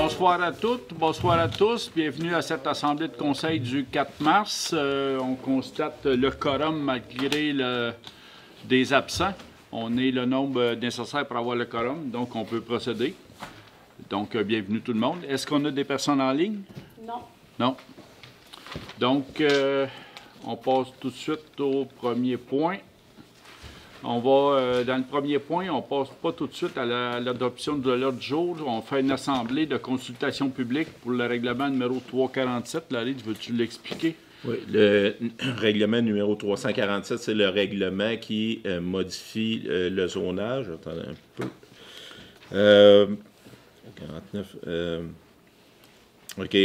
Bonsoir à toutes, bonsoir à tous. Bienvenue à cette assemblée de conseil du 4 mars. On constate le quorum malgré des absents. On est le nombre nécessaire pour avoir le quorum, donc on peut procéder. Donc, bienvenue tout le monde. Est-ce qu'on a des personnes en ligne? Non. Non. Donc, on passe tout de suite au premier point. On va, dans le premier point, on passe pas tout de suite à l'adoption de l'ordre du jour. On fait une assemblée de consultation publique pour le règlement numéro 347. Larry, veux-tu l'expliquer? Oui, le règlement numéro 347, c'est le règlement qui modifie le zonage. Attendez un peu. 49. OK.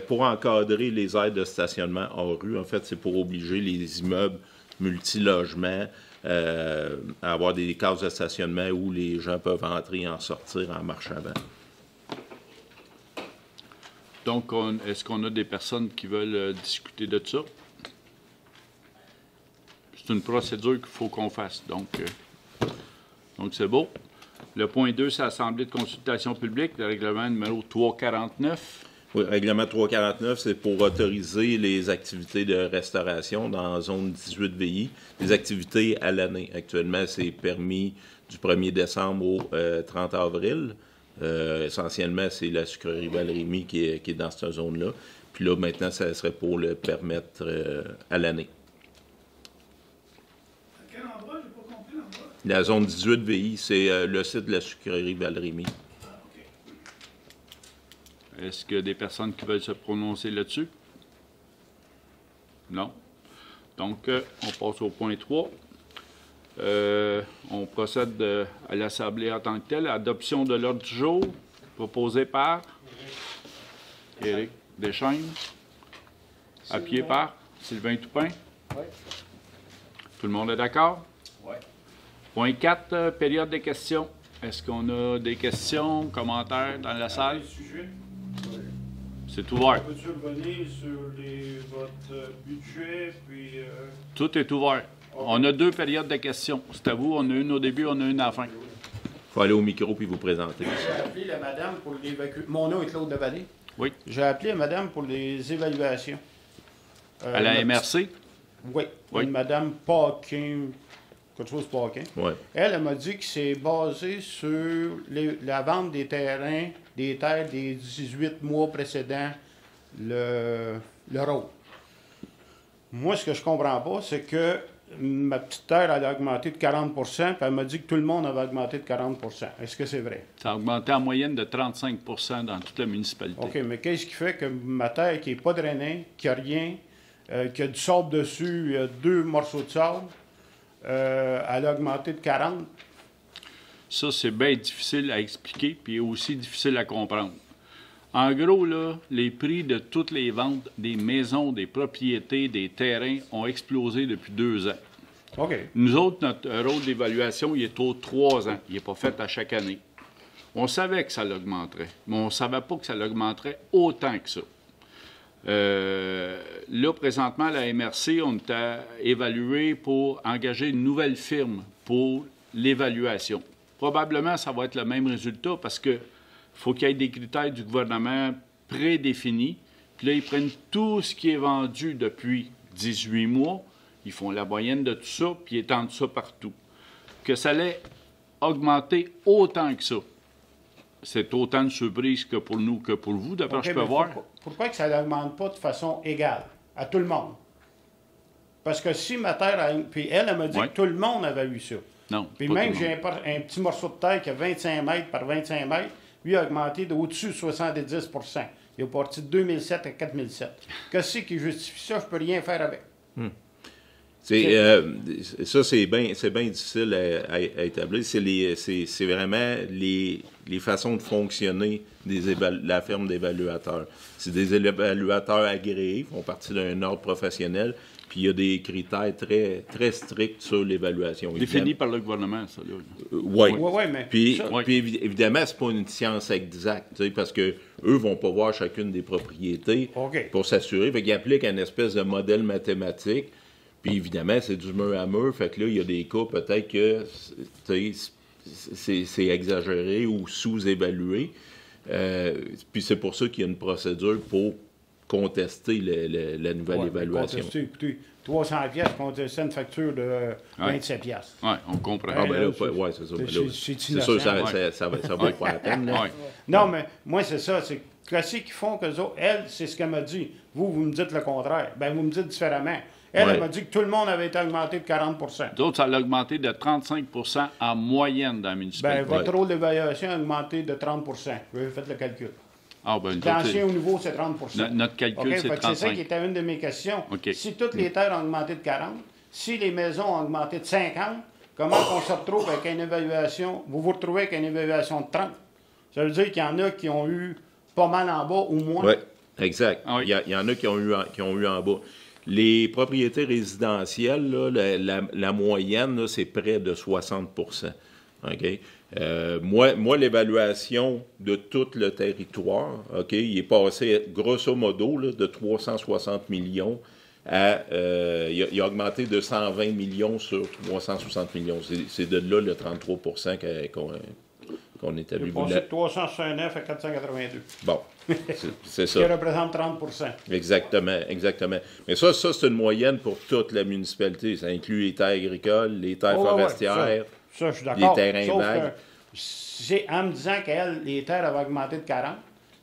Pour encadrer les aires de stationnement hors rue, en fait, c'est pour obliger les immeubles multilogements à avoir des cases de stationnement où les gens peuvent entrer et en sortir en marche avant. Donc, est-ce qu'on a des personnes qui veulent discuter de ça? C'est une procédure qu'il faut qu'on fasse. Donc c'est beau. Le point 2, c'est l'Assemblée de consultation publique, le règlement numéro 349. Oui, le règlement 349, c'est pour autoriser les activités de restauration dans la zone 18 VI, les activités à l'année. Actuellement, c'est permis du 1er décembre au 30 avril. Essentiellement, c'est la sucrerie Val-Rémy qui est dans cette zone-là. Puis là, maintenant, ça serait pour le permettre à l'année. À quel endroit? J'ai pas compris l'endroit. La zone 18 VI, c'est le site de la sucrerie Val-Rémy. Ah, OK. Est-ce qu'il y a des personnes qui veulent se prononcer là-dessus? Non. Donc, on passe au point 3. On procède à l'Assemblée en tant que telle. Adoption de l'ordre du jour proposé par Éric Deschaines. Appuyé par Sylvain Toupin. Oui. Tout le monde est d'accord? Oui. Point 4, période des questions. Est-ce qu'on a des questions, commentaires dans la salle? Sujet. C'est ouvert. Peux-tu revenir sur votre budget, puis... Tout est ouvert. On a 2 périodes de questions. C'est à vous. On a une au début, on a une à la fin. Il faut aller au micro puis vous présenter. J'ai appelé la madame pour l'évacuation. Mon nom est Claude Lavallée. Oui. J'ai appelé la madame pour les évaluations. À la MRC? Oui. Oui. Une madame Paquin, quelque chose Paquin. Oui. Elle m'a dit que c'est basé sur la vente des terrains, des terres des 18 mois précédents le rôle. Moi, ce que je comprends pas, c'est que ma petite terre, elle a augmenté de 40 puis elle m'a dit que tout le monde avait augmenté de 40 Est-ce que c'est vrai? Ça a augmenté en moyenne de 35 dans toute la municipalité. OK, mais qu'est-ce qui fait que ma terre qui n'est pas drainée, qui n'a rien, qui a du sable dessus, il y a 2 morceaux de sable, elle a augmenté de 40? Ça, c'est bien difficile à expliquer, puis aussi difficile à comprendre. En gros, là, les prix de toutes les ventes des maisons, des propriétés, des terrains ont explosé depuis 2 ans. OK. Nous autres, notre rôle d'évaluation, il est aux 3 ans. Il n'est pas fait à chaque année. On savait que ça l'augmenterait, mais on ne savait pas que ça l'augmenterait autant que ça. Là, présentement, à la MRC, on est évalué pour engager une nouvelle firme pour l'évaluation. Probablement, ça va être le même résultat parce que faut qu'il y ait des critères du gouvernement prédéfinis. Puis là, ils prennent tout ce qui est vendu depuis 18 mois, ils font la moyenne de tout ça, puis ils étendent ça partout. Que ça allait augmenter autant que ça. C'est autant de surprise que pour nous que pour vous, d'après OK, je peux mais voir. pourquoi que ça n'augmente pas de façon égale à tout le monde? Parce que si ma terre... Puis elle m'a dit Ouais. que tout le monde avait eu ça. Non. Puis pas même, tout le j'ai monde. un petit morceau de terre qui a 25 mètres par 25 mètres, lui a augmenté d'au-dessus de 70 Il est parti de 2007 à 4007. Qu'est-ce qui justifie ça? Je ne peux rien faire avec. Ça, c'est bien difficile à établir. C'est vraiment les façons de fonctionner de la firme d'évaluateurs. C'est des évaluateurs agréés, font partie d'un ordre professionnel, puis il y a des critères très, très stricts sur l'évaluation. Défini par le gouvernement, ça. Oui. Oui, mais... Puis, ça- Oui. puis évidemment, c'est pas une science exacte, tu sais, parce que eux vont pas voir chacune des propriétés OK. pour s'assurer. Fait qu'ils appliquent un espèce de modèle mathématique. Puis évidemment, c'est du mur à mur. Fait que là, il y a des cas peut-être que tu sais, c'est exagéré ou sous-évalué. Puis c'est pour ça qu'il y a une procédure pour contester la nouvelle évaluation. Contester, écoutez, 300 pièces contester une facture de 27 pièces. Oui, on comprend. Ah, ben là, c'est ouais, c'est ça. Ben là, c'est c'est sûr, ça innocent. ça vaut pas la peine. Là. Ouais. Non, mais moi, c'est ça. C'est qu'est-ce qu'ils font qu'eux autres? Elle, c'est ce qu'elle m'a dit. Vous me dites le contraire. Ben, vous me dites différemment. Elle, Ouais. elle m'a dit que tout le monde avait été augmenté de 40 D'autres, ça a augmenté de 35 en moyenne dans la Ben, municipalité. votre rôle d'évaluation a augmenté de 30 Vous avez fait le calcul. Ah, ben, nous autres, L'ancien au nouveau, c'est 30 notre calcul, OK? c'est Fait que c'est ça 35. qui était une de mes questions. OK. Si toutes les terres ont augmenté de 40, si les maisons ont augmenté de 50, comment on se retrouve avec une évaluation? Vous vous retrouvez avec une évaluation de 30. Ça veut dire qu'il y en a qui ont eu pas mal en bas ou moins. Oui, exact. Ah oui. Il y en a qui ont eu en bas. Les propriétés résidentielles, là, la moyenne, là, c'est près de 60 OK? Moi, l'évaluation de tout le territoire, OK, il est passé, grosso modo, là, de 360 millions à... il a augmenté de 120 millions sur 360 millions. C'est de là le 33 qu'on établit. J'ai passé de 369 à 482. Bon, c'est Ce qui ça. représente 30 Exactement, exactement. Mais ça, c'est une moyenne pour toute la municipalité. Ça inclut les terres agricoles, les terres Oh, ouais, forestières, ça, je suis d'accord. les terrains Sauf vagues. que c'est en me disant qu'elle, les terres avaient augmenté de 40,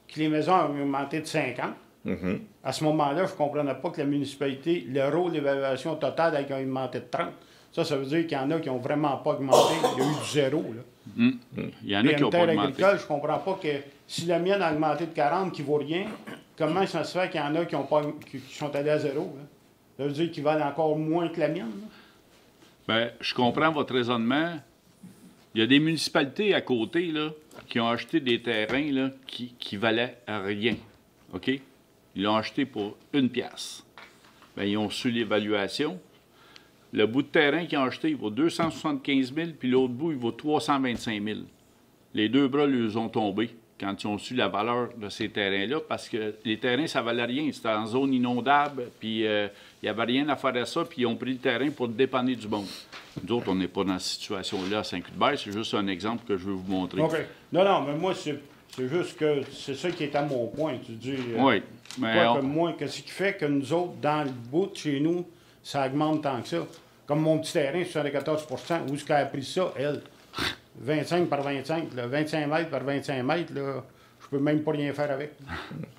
que les maisons avaient augmenté de 50. Mm-hmm. À ce moment-là, je ne comprenais pas que la municipalité, le rôle d'évaluation totale a augmenté de 30. Ça veut dire qu'il y en a qui n'ont vraiment pas augmenté. Il y a eu du zéro. Là. Il y en a Et qui une n'ont pas terre augmenté. agricole, je ne comprends pas que si la mienne a augmenté de 40 qui ne vaut rien, comment ça se fait qu'il y en a qui, qui sont allés à zéro? Là? Ça veut dire qu'ils valent encore moins que la mienne. Là? Bien, je comprends votre raisonnement. Il y a des municipalités à côté là, qui ont acheté des terrains là, qui valaient rien. OK? Ils l'ont acheté pour 1 pièce. Bien, ils ont su l'évaluation. Le bout de terrain qu'ils ont acheté, il vaut 275 000, puis l'autre bout, il vaut 325 000. Les deux bras lui ont tombé quand ils ont su la valeur de ces terrains-là, parce que les terrains, ça valait rien. C'était en zone inondable, puis il n'y avait rien à faire à ça, puis ils ont pris le terrain pour dépanner du monde. Nous autres, on n'est pas dans cette situation-là à Saint-Cuthbert. C'est juste un exemple que je veux vous montrer. OK. Non, mais moi, c'est juste que c'est ça qui est à mon point. Tu dis. Oui. Mais Qu'est-ce qui fait que nous autres, dans le bout de chez nous, ça augmente tant que ça? Comme mon petit terrain, 74 où est-ce qu'elle a pris ça, elle? 25 par 25, là, 25 mètres par 25 mètres, là, je peux même pas rien faire avec.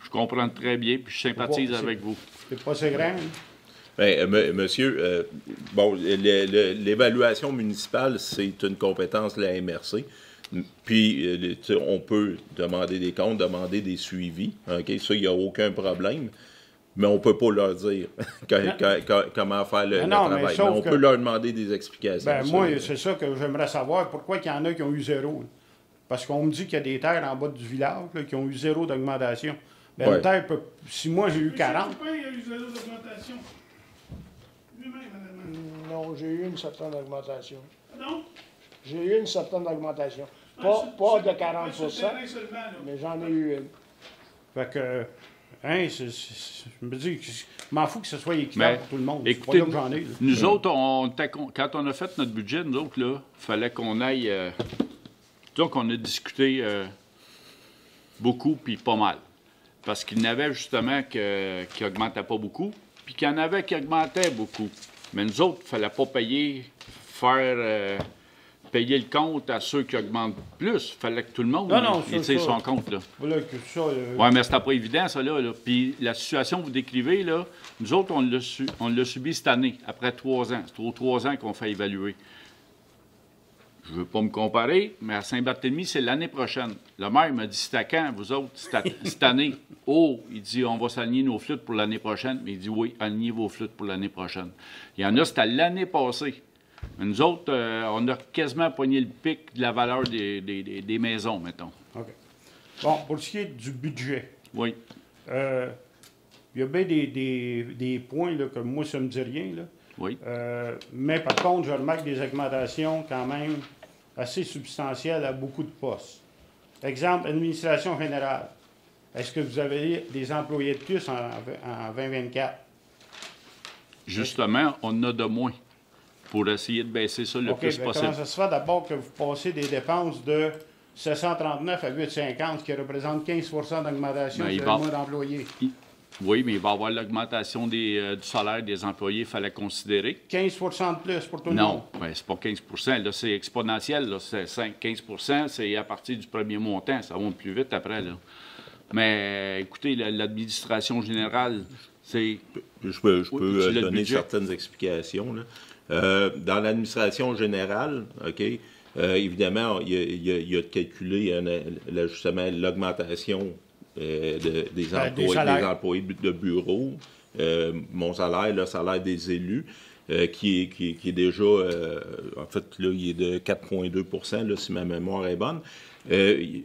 je comprends très bien, puis je sympathise Bon, avec vous. C'est pas si grand. Bien, monsieur, bon, l'évaluation municipale, c'est une compétence de la MRC. Puis, on peut demander des comptes, demander des suivis. OK? Ça, il n'y a aucun problème. Mais on ne peut pas leur dire comment faire le travail. Mais on peut leur demander des explications. Ben, moi, c'est ça que j'aimerais savoir. Pourquoi il y en a qui ont eu zéro? Là? Parce qu'on me dit qu'il y a des terres en bas du village là, qui ont eu zéro d'augmentation. Ben, Ouais. une terre peut... Si moi, j'ai eu 40... Monsieur Poupin, il y a eu zéro d'augmentation. Lui-même, madame. Non, j'ai eu une certaine augmentation. Pardon? J'ai eu une certaine augmentation. Pas de 40 mais j'en ai eu une. Fait que... Hein, je me dis, je m'en fous que ce soit équitable Mais, pour tout le monde. écoutez, c'est pas là que j'en ai. Là. nous autres, quand on a fait notre budget, nous autres, là, il fallait qu'on aille... disons qu'on a discuté beaucoup, puis pas mal. Parce qu'il y en avait justement qui n'augmentaient pas beaucoup, puis qu'il y en avait qui augmentaient beaucoup. Mais nous autres, il ne fallait pas payer le compte à ceux qui augmentent plus. Il fallait que tout le monde il tire son compte. Là. Voilà que ça... Oui, mais c'était pas évident, ça, là. Puis la situation que vous décrivez, là, nous autres, on l'a subi cette année, après 3 ans. C'est aux 3 ans qu'on fait évaluer. Je ne veux pas me comparer, mais à Saint-Barthélemy, c'est l'année prochaine. Le maire m'a dit, c'est à quand, vous autres, cette année? Oh, il dit, on va s'aligner nos flûtes pour l'année prochaine. Mais il dit, oui, alignez vos flûtes pour l'année prochaine. Il y en a, c'était l'année passée. Mais nous autres, on a quasiment pogné le pic de la valeur des maisons, mettons. OK. Bon, pour ce qui est du budget, Oui. il y a bien des points là, que moi, ça ne me dit rien. Là. Oui. Mais par contre, je remarque des augmentations quand même assez substantielles à beaucoup de postes. Exemple, administration générale. Est-ce que vous avez des employés de plus en 2024? Justement, on en a de moins pour essayer de baisser ça le OK, plus bien, possible. comment ça se fait d'abord que vous passez des dépenses de 739 à 8,50, ce qui représente 15 d'augmentation Ben, sur le mois d'employés. Oui, mais il va y avoir l'augmentation du salaire des employés, il fallait considérer. 15 de plus pour tout le monde. Non, ben, c'est pas 15 là, c'est exponentiel. Là, c'est 15 c'est à partir du premier montant. Ça va plus vite après. Là. Mais écoutez, l'administration générale, c'est... Je peux le donner budget. certaines explications. Là. Dans l'administration générale, OK, évidemment, il y a de calculer justement l'augmentation des employés de bureau, mon salaire, le salaire des élus, qui est déjà, en fait, là, il est de 4,2 là, si ma mémoire est bonne.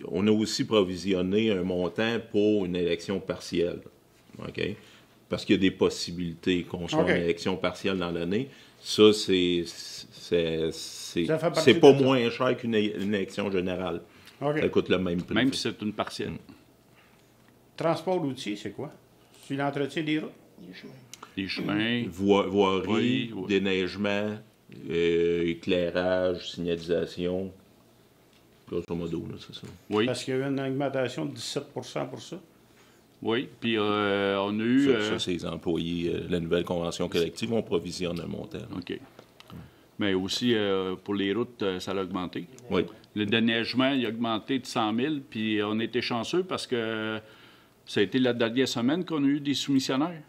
On a aussi provisionné un montant pour une élection partielle. OK? Parce qu'il y a des possibilités qu'on soit en élection partielle dans l'année. Ça, c'est pas moins cher qu'une élection générale. Okay. Ça coûte le même prix. Même si c'est une partielle. Transport routier, c'est quoi? C'est l'entretien des routes? Les chemins. Voirie, déneigement, éclairage, signalisation. Grosso modo, là, c'est ça. Oui. Parce qu'il y a eu une augmentation de 17 pour ça. Oui, puis on a eu... Ça, c'est les employés. La nouvelle convention collective, on provisionne un montant. Là. OK. Mais aussi, pour les routes, ça a augmenté. Oui. Le déneigement, il a augmenté de 100 000, puis on était chanceux parce que ça a été la dernière semaine qu'on a eu des soumissionnaires.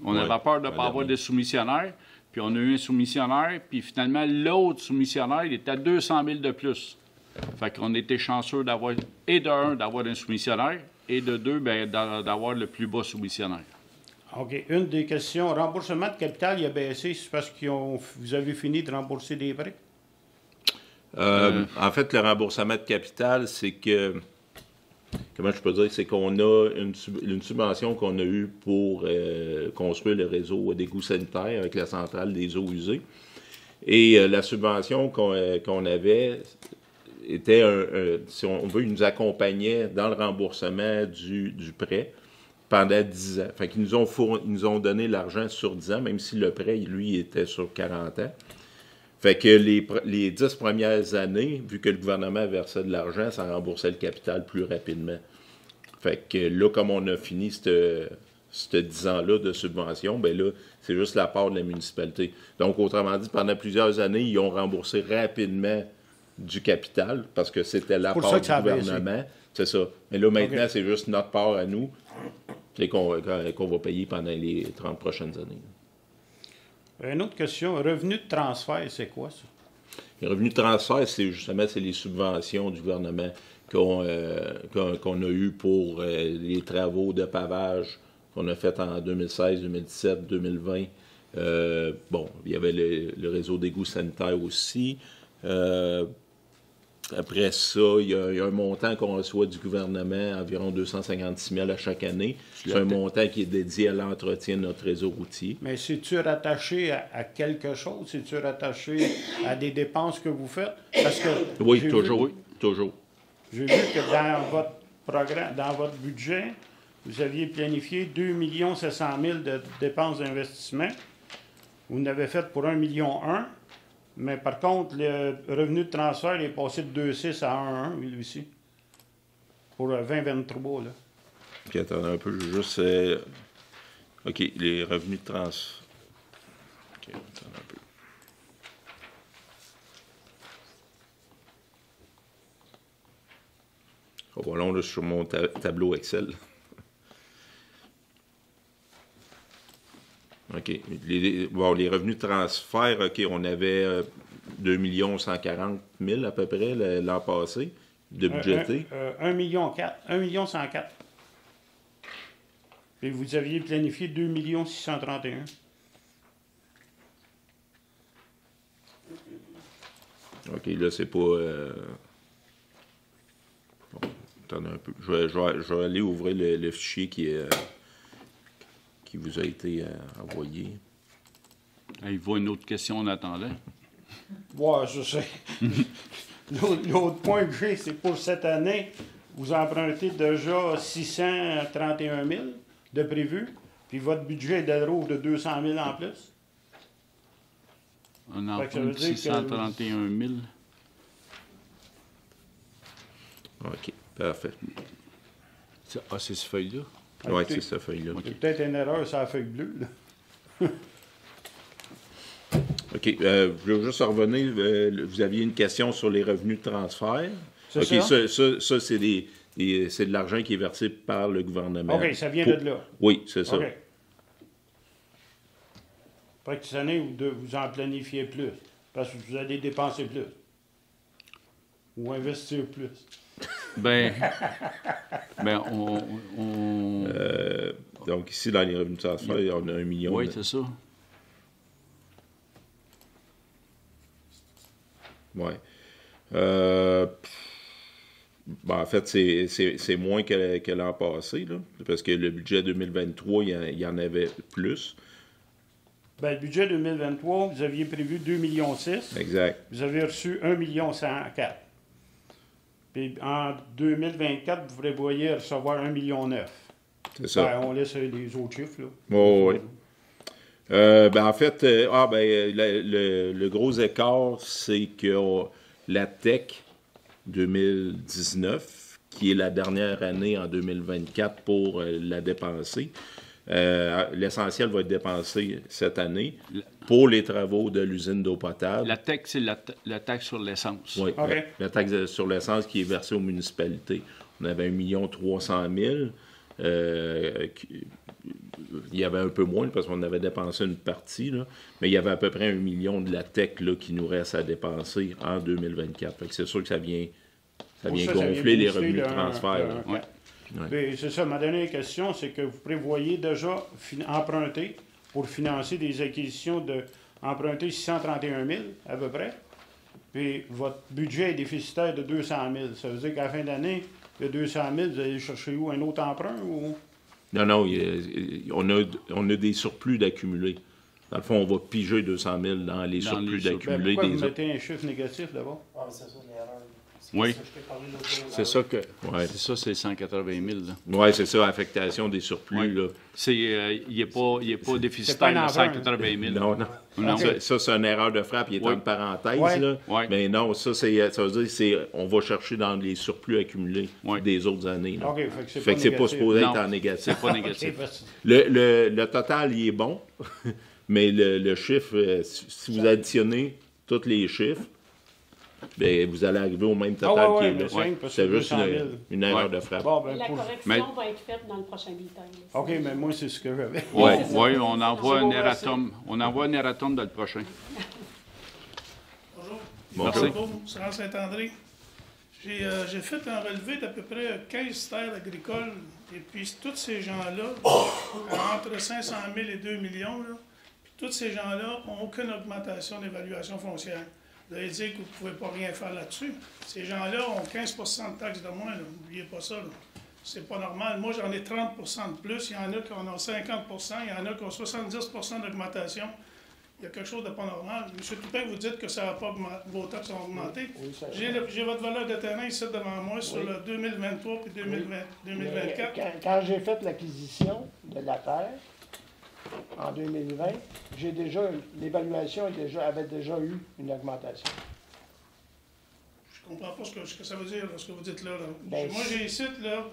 On avait peur de ne pas avoir de soumissionnaires, puis on a eu un soumissionnaire, puis finalement, l'autre soumissionnaire, il était à 200 000 de plus. Fait qu'on était chanceux d'avoir, d'avoir un soumissionnaire, et de deux, ben, d'avoir le plus bas soumissionnaire. OK. Une des questions, remboursement de capital, il a baissé, c'est parce que vous avez fini de rembourser des prêts? En fait, le remboursement de capital, c'est que... Comment je peux dire? C'est qu'on a une subvention qu'on a eue pour construire le réseau d'égout sanitaire avec la centrale des eaux usées. Et la subvention qu'on avait était, si on veut, ils nous accompagnaient dans le remboursement du prêt pendant 10 ans. Fait qu'ils nous ont donné l'argent sur 10 ans, même si le prêt, lui, était sur 40 ans. Fait que les 10 premières années, vu que le gouvernement versait de l'argent, ça remboursait le capital plus rapidement. Fait que là, comme on a fini ce 10 ans-là de subvention, bien là, c'est juste la part de la municipalité. Donc, autrement dit, pendant plusieurs années, ils ont remboursé rapidement du capital, parce que c'était la part du gouvernement. C'est ça. Mais là, maintenant, c'est juste notre part à nous qu'on va payer pendant les 30 prochaines années. Une autre question, revenu de transfert, c'est quoi ça? Les revenus de transfert, c'est justement les subventions du gouvernement qu'on a eues pour les travaux de pavage qu'on a fait en 2016, 2017, 2020. Bon, il y avait le réseau d'égout sanitaire aussi. Après ça, il y a un montant qu'on reçoit du gouvernement, environ 256 000 à chaque année. C'est un montant qui est dédié à l'entretien de notre réseau routier. Mais c'est-tu rattaché à quelque chose? C'est-tu rattaché à des dépenses que vous faites? Parce que oui, toujours. J'ai vu que dans votre programme, dans votre budget, vous aviez planifié 2 700 000 de dépenses d'investissement. Vous en avez fait pour 1,1 million. Mais par contre, le revenu de transfert est passé de 2,6 à 1,1, lui aussi. Pour 2023, là. Puis attendez un peu, juste... OK, les revenus de transfert. OK, attendez un peu. Voilà, là, sur mon tableau Excel. OK. Les revenus de transfert, OK, on avait 2 140 000 à peu près l'an passé de budgété. 1,1 million. 1,104 000. Et vous aviez planifié 2 631 000. OK, là, c'est pas... Bon, attendez un peu. Je vais aller ouvrir le fichier qui vous a été envoyé. Il voit une autre question en attendant. Ouais, je sais. L'autre point que j'ai, c'est pour cette année, vous empruntez déjà 631 000 de prévu, puis votre budget est de 200 000 en plus. On emprunte 631 000. OK, parfait. Ah, c'est ce feuille-là? Oui, c'est cette feuille-là. C'est peut-être une erreur sur la feuille bleue. Là. OK. Je voulais juste revenir. Vous aviez une question sur les revenus de transfert. C'est OK, ça? ça c'est c'est de l'argent qui est versé par le gouvernement. OK, ça vient de là. Oui, c'est ça. OK. Après que cette année, vous en planifiez plus. Parce que vous allez dépenser plus. Ou investir plus. Ben Donc ici, dans les revenus de transfert, on a 1 million. oui, c'est ça. Oui. En fait, c'est moins que l'an passé, là, parce que le budget 2023, il y en avait plus. Ben, le budget 2023, vous aviez prévu 2,6 millions. Exact. Vous avez reçu 1,104 million. Puis en 2024, vous prévoyez recevoir 1,9 million. C'est ça. Ben, on laisse les autres chiffres, là. Oh, oui. En fait, le gros écart, c'est que la TEC 2019, qui est la dernière année en 2024 pour la dépenser, l'essentiel va être dépensé cette année pour les travaux de l'usine d'eau potable. La taxe, c'est la taxe sur l'essence. Oui, OK. la taxe sur l'essence qui est versée aux municipalités. On avait 1 300 000 il y avait un peu moins parce qu'on avait dépensé une partie, là, mais il y avait à peu près 1 million de la TEC là, qui nous reste à dépenser en 2024. Fait que c'est sûr que ça vient gonfler les revenus de transfert. Ouais. Puis, c'est ça, ma dernière question, c'est que vous prévoyez déjà emprunter pour financer des acquisitions emprunter 631 000 à peu près. Puis votre budget est déficitaire de 200 000. Ça veut dire qu'à la fin d'année, le 200 000, vous allez chercher où? Un autre emprunt ou... Non, on a des surplus d'accumuler. Dans le fond, on va piger 200 000 dans les surplus d'accumuler. Pourquoi vous mettez un chiffre négatif là-bas? Ah, c'est ça, l'erreur. Oui. C'est ça que. Ouais. C'est ça, c'est 180 000. Oui, c'est ça, affectation des surplus. Ouais. Là. Il n'est pas déficitaire de 180 000. Non. Non. Ça, c'est une erreur de frappe. Il est en parenthèse. Ouais. Là. Ouais. Mais non, ça veut dire on va chercher dans les surplus accumulés des autres années. Là. OK, fait que c'est pas supposé être Non. en négatif. C'est pas négatif. Le total, il est bon, mais le chiffre, si vous additionnez tous les chiffres, bien, vous allez arriver au même total qui est là. C'est juste une erreur de frappe. Bon, ben, La correction va être faite dans le prochain bulletin. là. OK, mais moi, c'est ce que j'avais. Oui, on envoie bon, un erratum. On envoie un erratum dans le prochain. Bonjour. Merci. Bonjour, c'est Saint-André. J'ai fait un relevé d'à peu près 15 terres agricoles. Et puis, tous ces gens-là, entre 500 000 et 2 millions, là, puis tous ces gens-là n'ont aucune augmentation d'évaluation foncière. Vous allez dire que vous ne pouvez pas rien faire là-dessus. Ces gens-là ont 15 de taxes de moins. N'oubliez pas ça. C'est pas normal. Moi, j'en ai 30 de plus. Il y en a qui en ont 50 il y en a qui ont 70 d'augmentation. Il y a quelque chose de pas normal. M. Toupin, vous dites que ça va pas vos taxes ont augmenté. Oui, J'ai votre valeur de terrain ici devant moi sur le 2023 puis 2024. Quand j'ai fait l'acquisition de la terre, en 2020, l'évaluation avait déjà eu une augmentation. Je comprends pas ce que ça veut dire, ce que vous dites là. Ben, moi, j'ai ici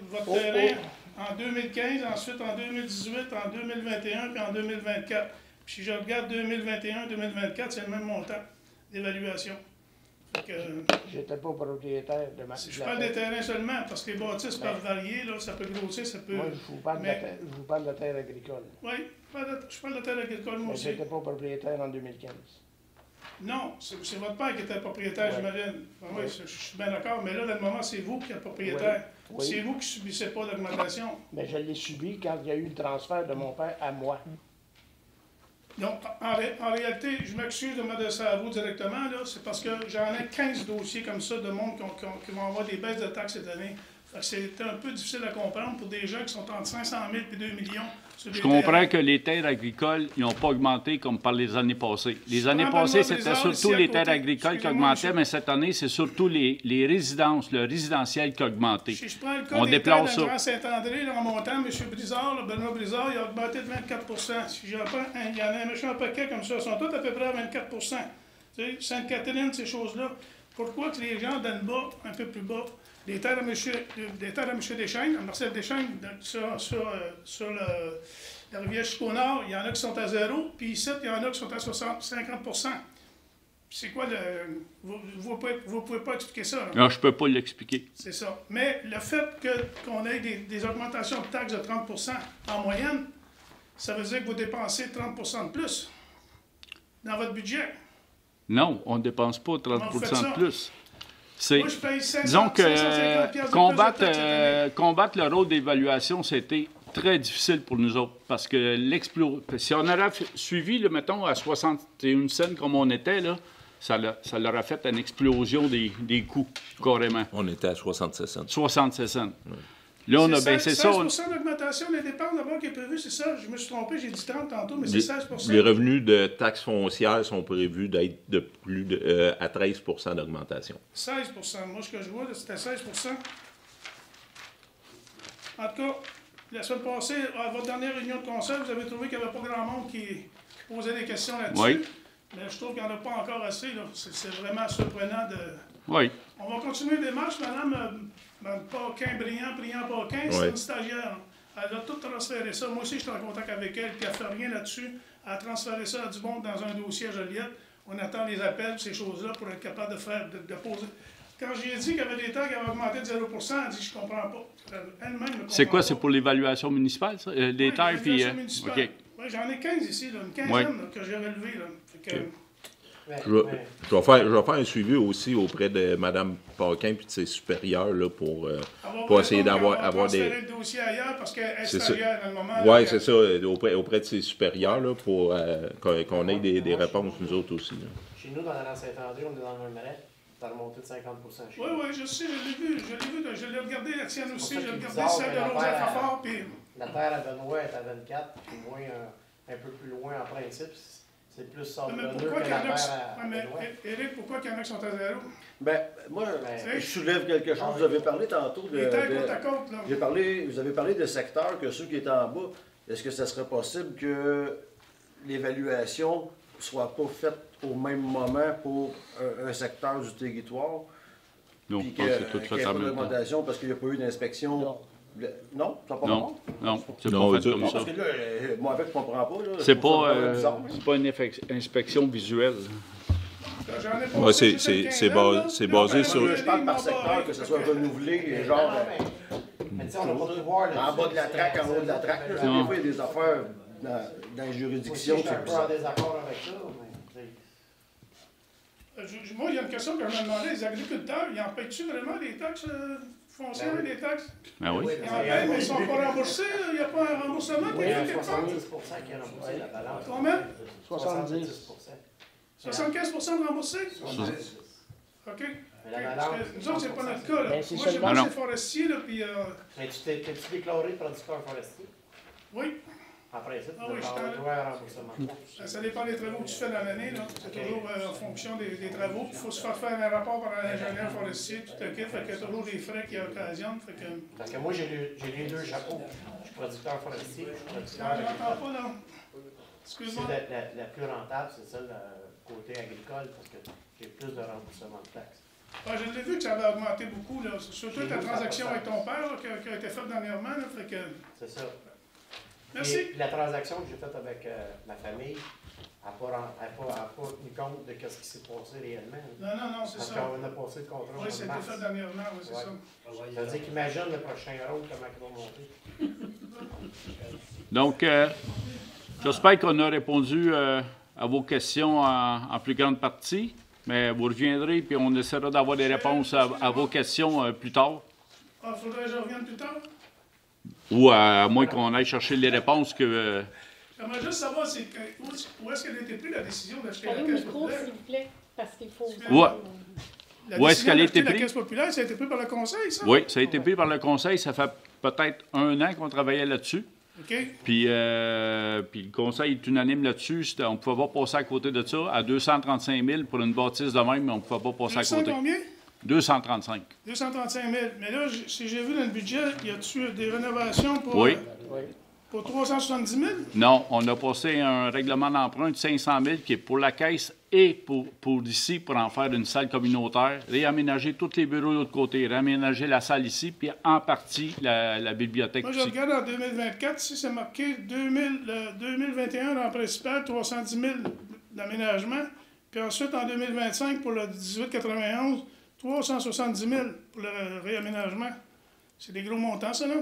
votre terrain en 2015, ensuite en 2018, en 2021 puis en 2024. Puis si je regarde 2021-2024, c'est le même montant d'évaluation. J'étais pas propriétaire de ma Je parle des terrains seulement, parce que les bâtisses peuvent varier, là, ça peut grossir, ça peut... Moi, je vous parle de terre agricole. Oui, je parle de terre agricole, moi Mais aussi. j'étais pas propriétaire en 2015. Non, c'est votre père qui était propriétaire, Ouais. j'imagine. Oui, Ouais. je suis bien d'accord, mais là, dans le moment, c'est vous qui êtes propriétaire. Oui. C'est vous qui ne subissez pas d'augmentation. Mais je l'ai subi quand il y a eu le transfert de mon père à moi. Donc, en réalité, je m'excuse de m'adresser à vous directement, là, c'est parce que j'en ai 15 dossiers comme ça de monde qui vont avoir des baisses de taxes cette année. Fait que c'est un peu difficile à comprendre pour des gens qui sont entre 500 000 et 2 millions. Sur des Je comprends terrains. que les terres agricoles n'ont pas augmenté comme par les années passées. Les années prends passées, Benoît c'était Brizard ici surtout à les côté. terres agricoles qui Excusez-moi, augmentaient, monsieur. mais cette année, c'est surtout les résidences, le résidentiel qui a augmenté. Si je prends le cas On des terres déplace dans le ça. Grand Saint-André, là, en montant, M. Brizard, là, Benoît Brizard, il a augmenté de 24 Si j'en prends il y en a un méchant paquet comme ça, ils sont tous à peu près à 24 Tu sais, Sainte-Catherine, ces choses-là. Pourquoi que les gens dans le bas, un peu plus bas, des terres à M. Deschaines, à Marcel Deschaines, sur la rivière Chico-Nord, il y en a qui sont à 0, puis ici, il y en a qui sont à 50%. C'est quoi le... Vous pouvez pas expliquer ça. Hein? Non, je ne peux pas l'expliquer. C'est ça. Mais le fait qu'on ait des augmentations de taxes de 30% en moyenne, ça veut dire que vous dépensez 30% de plus dans votre budget. Non, on ne dépense pas 30 de plus. Moi, je paye 500, disons que 550 piastres de combattre, plus de taxes cette année. combattre le rôle d'évaluation, c'était très difficile pour nous autres. Parce que si on avait suivi, mettons, à 61 cents comme on était, là, ça leur a fait une explosion des coûts, carrément. On était à 67 cents. 67 cents. Oui. Là, on a baissé ça. 16% d'augmentation des dépenses d'abord qui est prévu, c'est ça. Je me suis trompé, j'ai dit 30 tantôt, mais c'est 16%. Les revenus de taxes foncières sont prévus d'être de plus à 13 d'augmentation. 16%. Moi, ce que je vois, c'était 16%. En tout cas, la semaine passée, à votre dernière réunion de conseil, vous avez trouvé qu'il n'y avait pas grand monde qui posait des questions là-dessus. Oui. Mais je trouve qu'il n'y en a pas encore assez. C'est vraiment surprenant de... Oui. On va continuer les démarches, madame. Paquin, Briand Paquin, c'est une stagiaire. Elle a tout transféré ça. Moi aussi, j'étais en contact avec elle, puis elle ne fait rien là-dessus. Elle a transféré ça à du monde dans un dossier à Joliette. On attend les appels, ces choses-là, pour être capable de poser. Quand j'ai dit qu'il y avait des taxes qui avaient augmenté de 0%, elle a dit je ne comprends pas. Elle-même ne comprend c'est quoi, pas. c'est pour l'évaluation municipale, ça? Les terres, puis... municipale. OK. Oui, j'en ai 15 ici, là, une quinzaine là, que j'ai relevée. Je vais faire un suivi aussi auprès de Mme Paquin et de ses supérieurs là, pour essayer d'avoir des... le dossier ailleurs parce qu'elle est stagiaire dans le moment. Oui, c'est ça, auprès de ses supérieurs là, pour qu'on ait des réponses nous autres aussi. Là. Chez nous, dans la Saint-André, on est dans le marais. Ça a remonté de 50% chez nous. Oui, je sais, je l'ai vu. Je l'ai regardé la tienne aussi. J'ai regardé bizarre, celle de mais Rosaire l'affaire Fafard. Puis... La terre à Benoît est à 24, puis moins un peu plus loin en principe. C'est plus sablonneux que la terre à Benoît. Éric, pourquoi il y en a qui sont à 0? Bien, moi, je soulève quelque chose. Vous avez parlé tantôt de... Les terres côte à côte, là. Vous avez parlé de secteurs, que ceux qui étaient en bas, est-ce que ça serait possible que l'évaluation ne soit pas faite au même moment pour un secteur du territoire? Non, Puis c'est tout qu'il fait n'y ait en pas même temps. d'augmentation parce qu'il n'y a pas eu d'inspection? Non, ça n'a pas Non, non, c'est Non, pas fait tu- comme Non, ça. parce que là, moi, avec, je comprends pas. Là. C'est Je trouve ça pas, bizarre, hein. c'est pas une inspection visuelle. J'en ai pas Ouais, passé, c'est j'ai fait 15 ans, là. basé Là, sur- Je parle par secteur, que ce soit renouvelé, genre... Mais tu sais, on n'a pas pu voir le En bas de la traque, en haut de la traque. Là, Non. des fois, il y a des affaires dans les juridictions, Je suis un c'est peu en bizarre. désaccord avec ça, mais Moi, il y a une question que je me demandais. Les agriculteurs, ils en payent-tu vraiment des taxes foncières et des taxes? Ben oui. Ils en payent, mais ils ne sont pas remboursés. Il n'y a pas un remboursement qui il y est a fait quelque part. 70% qui a remboursé la balance. Combien? 70. 75% de remboursés? OK. Mais la Parce balance, que nous autres, c'est pas notre cas. Là. Ben, c'est Moi, j'ai seulement- marché forestier, là, puis... mais t'es-tu déclaré producteur forestier? oui, En principe, Ah tu oui, dois je avoir t'en- droit à remboursement. ça dépend des travaux que tu fais dans l'année. Là. C'est toujours en fonction des travaux. Il faut se faire un rapport par un ingénieur forestier, tout le kit. Fait qu'il y a toujours des frais qui occasionnent. Fait que... Parce que moi, j'ai les deux chapeaux. Je suis producteur forestier, je suis producteur Non, je agricole. n'entends pas, là. C'est Excuse-moi. la plus rentable, c'est ça, le côté agricole, parce que j'ai plus de remboursement de taxes. Je l'ai vu que ça avait augmenté beaucoup. Là. Surtout ta transaction avec ton père là, qui a été faite dernièrement. Là. Fait que... C'est ça. Merci. Et la transaction que j'ai faite avec ma famille n'a pas tenu compte de ce qui s'est passé réellement. Non, c'est Parce ça. qu'on a passé le contrôle Oui, en c'était mars. fait dernièrement, oui, c'est Ouais. ça. Ça veut dire qu'imagine le prochain rôle, comment il va monter. Donc, j'espère qu'on a répondu à vos questions en plus grande partie, mais vous reviendrez puis on essaiera d'avoir des réponses à vos questions plus tard, Ah, faudrait que je revienne plus tard. ou à moins qu'on aille chercher les réponses que... J'aimerais juste savoir où est-ce qu'elle a été prise la décision d'acheter la Allez au caisse micro, populaire. s'il vous plaît, parce qu'il faut... Ouais. La Où est-ce décision qu'elle a d'acheter été la prise? caisse populaire, ça a été pris par le conseil, ça? Oui, ça a été pris par le conseil, ça fait peut-être 1 an qu'on travaillait là-dessus. OK. Puis le conseil est unanime là-dessus. On ne pouvait pas passer à côté de ça. À 235 000 pour une bâtisse de même, mais on ne pouvait pas passer à 200 côté. combien? 235. 235 000. Mais là, si j'ai vu dans le budget, y a-tu des rénovations pour... Oui. Pour 370 000? Non, on a passé un règlement d'emprunt de 500 000 qui est pour la caisse et pour ici, pour en faire une salle communautaire, réaménager tous les bureaux de l'autre côté, réaménager la salle ici, puis en partie la bibliothèque Moi, je aussi. regarde en 2024, si c'est marqué 2021 dans le principal, 310 000 d'aménagement, puis ensuite en 2025, pour le 1891, 370 000 pour le réaménagement. C'est des gros montants, ça, là?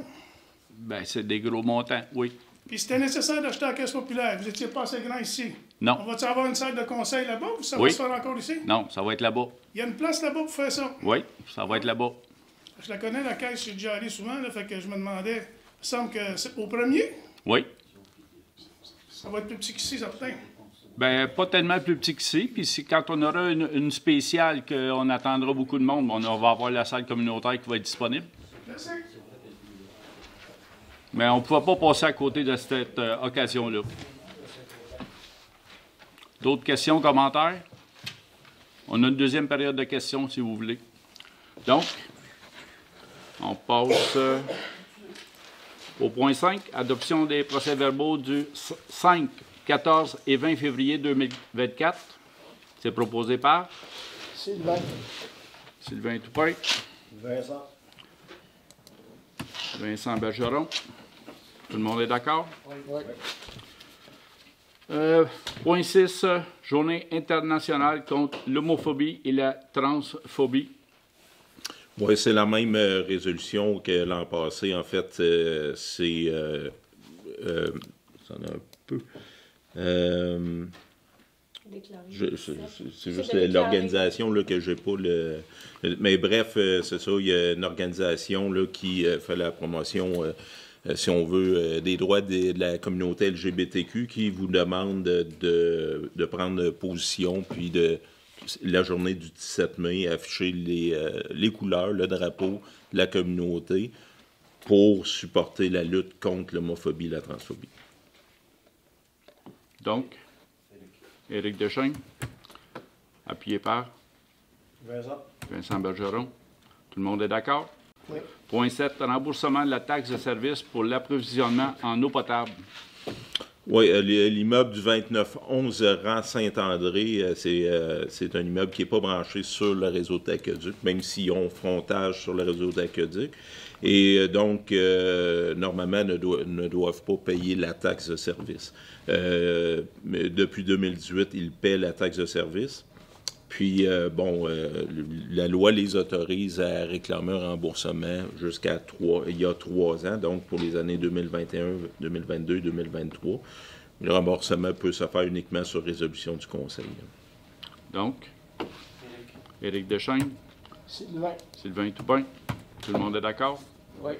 Bien, c'est des gros montants, oui. Puis c'était nécessaire d'acheter la caisse populaire. Vous n'étiez pas assez grand ici. Non. On va-tu avoir une salle de conseil là-bas ou ça va Oui. se faire encore ici? Non, ça va être là-bas. Il y a une place là-bas pour faire ça. Oui, ça va être là-bas. Je la connais, la caisse, je suis déjà allé souvent, là, fait que je me demandais, il me semble que c'est au premier, Oui. ça va être plus petit qu'ici, certain. Bien, pas tellement plus petit qu'ici. Puis quand on aura une spéciale qu'on attendra beaucoup de monde, on va avoir la salle communautaire qui va être disponible. Merci. Mais on ne pouvait pas passer à côté de cette occasion-là. D'autres questions, commentaires? On a une deuxième période de questions, si vous voulez. Donc, on passe au point 5, adoption des procès-verbaux du 5, 14 et 20 février 2024. C'est proposé par Sylvain. Sylvain Toupin, Vincent. Vincent Bergeron. Tout le monde est d'accord? Oui. Point 6, Journée internationale contre l'homophobie et la transphobie. Oui, c'est la même résolution que l'an passé. En fait, c'est... ça en a un peu. C'est juste l'organisation là, que j'ai pas le... Mais bref, c'est ça, il y a une organisation là, qui fait la promotion, si on veut, des droits de la communauté LGBTQ qui vous demande de prendre position, puis la journée du 17 mai, afficher les couleurs, le drapeau de la communauté pour supporter la lutte contre l'homophobie et la transphobie. Donc, Éric Deschênes, appuyé par Vincent Bergeron. Tout le monde est d'accord? Oui. Point 7, remboursement de la taxe de service pour l'approvisionnement en eau potable. Oui, l'immeuble du 2911 rang Saint-André, c'est un immeuble qui n'est pas branché sur le réseau d'aqueduc, même s'ils ont frontage sur le réseau d'aqueduc. Et donc, normalement, ne doivent pas payer la taxe de service. Mais depuis 2018, ils paient la taxe de service. Puis, la loi les autorise à réclamer un remboursement il y a 3 ans, donc pour les années 2021, 2022, 2023. Le remboursement peut se faire uniquement sur résolution du Conseil. Donc, Éric Deschênes, Sylvain Toupin, tout le monde est d'accord? Oui.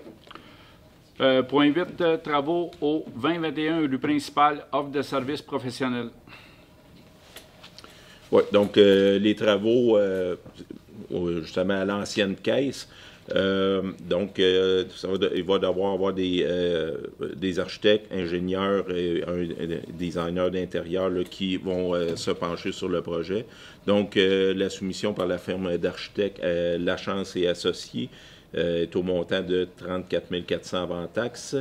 Point 8, travaux au 2021 rue principale, offre de services professionnels. Oui, donc les travaux, justement, à l'ancienne caisse, donc il va devoir avoir des architectes, ingénieurs et un designer d'intérieur là, qui vont se pencher sur le projet. Donc, la soumission par la firme d'architectes Lachance et Associés est au montant de 34 400 avant taxes.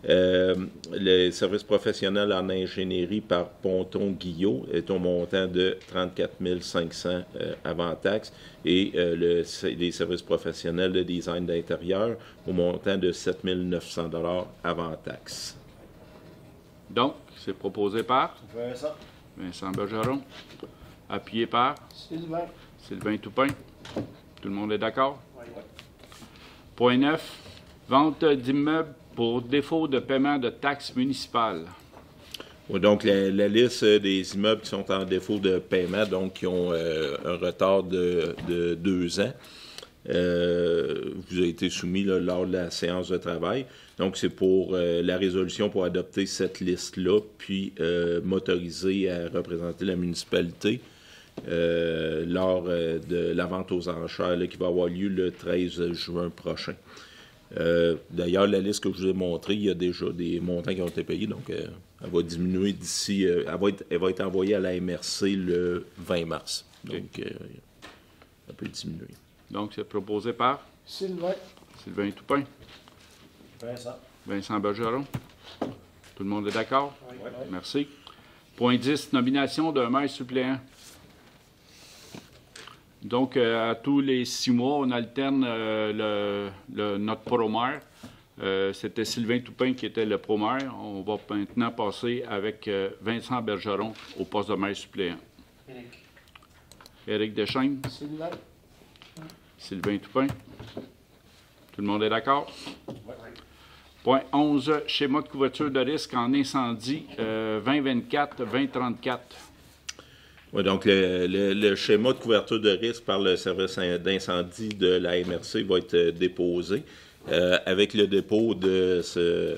Le service professionnel en ingénierie par Ponton-Guillot est au montant de 34 500 avant taxes et les services professionnels de design d'intérieur au montant de 7 900 $ avant taxes. Donc, c'est proposé par Vincent. Vincent Bergeron, appuyé par Sylvain Toupin. Tout le monde est d'accord? Oui. Point 9, vente d'immeubles pour défaut de paiement de taxes municipales. Oui, donc, la liste des immeubles qui sont en défaut de paiement, donc qui ont un retard de 2 ans, vous a été soumis là, lors de la séance de travail. Donc, c'est pour la résolution pour adopter cette liste-là, puis m'autoriser à représenter la municipalité lors de la vente aux enchères là, qui va avoir lieu le 13 juin prochain. D'ailleurs, la liste que je vous ai montrée, il y a déjà des montants qui ont été payés, donc elle va diminuer d'ici, elle va être envoyée à la MRC le 20 mars. Donc, elle peut diminuer. Donc, c'est proposé par Sylvain Toupin, Vincent. Vincent Bergeron. Tout le monde est d'accord? Oui. Merci. Point 10, nomination d'un maire suppléant. Donc, à tous les 6 mois, on alterne notre pro-maire. C'était Sylvain Toupin qui était le pro-maire. On va maintenant passer avec Vincent Bergeron au poste de maire suppléant. Éric Deschaines. Sylvain. Sylvain Toupin. Tout le monde est d'accord? Point 11, schéma de couverture de risque en incendie 2024-2034. Oui, donc le schéma de couverture de risque par le service d'incendie de la MRC va être déposé. Avec le dépôt de ce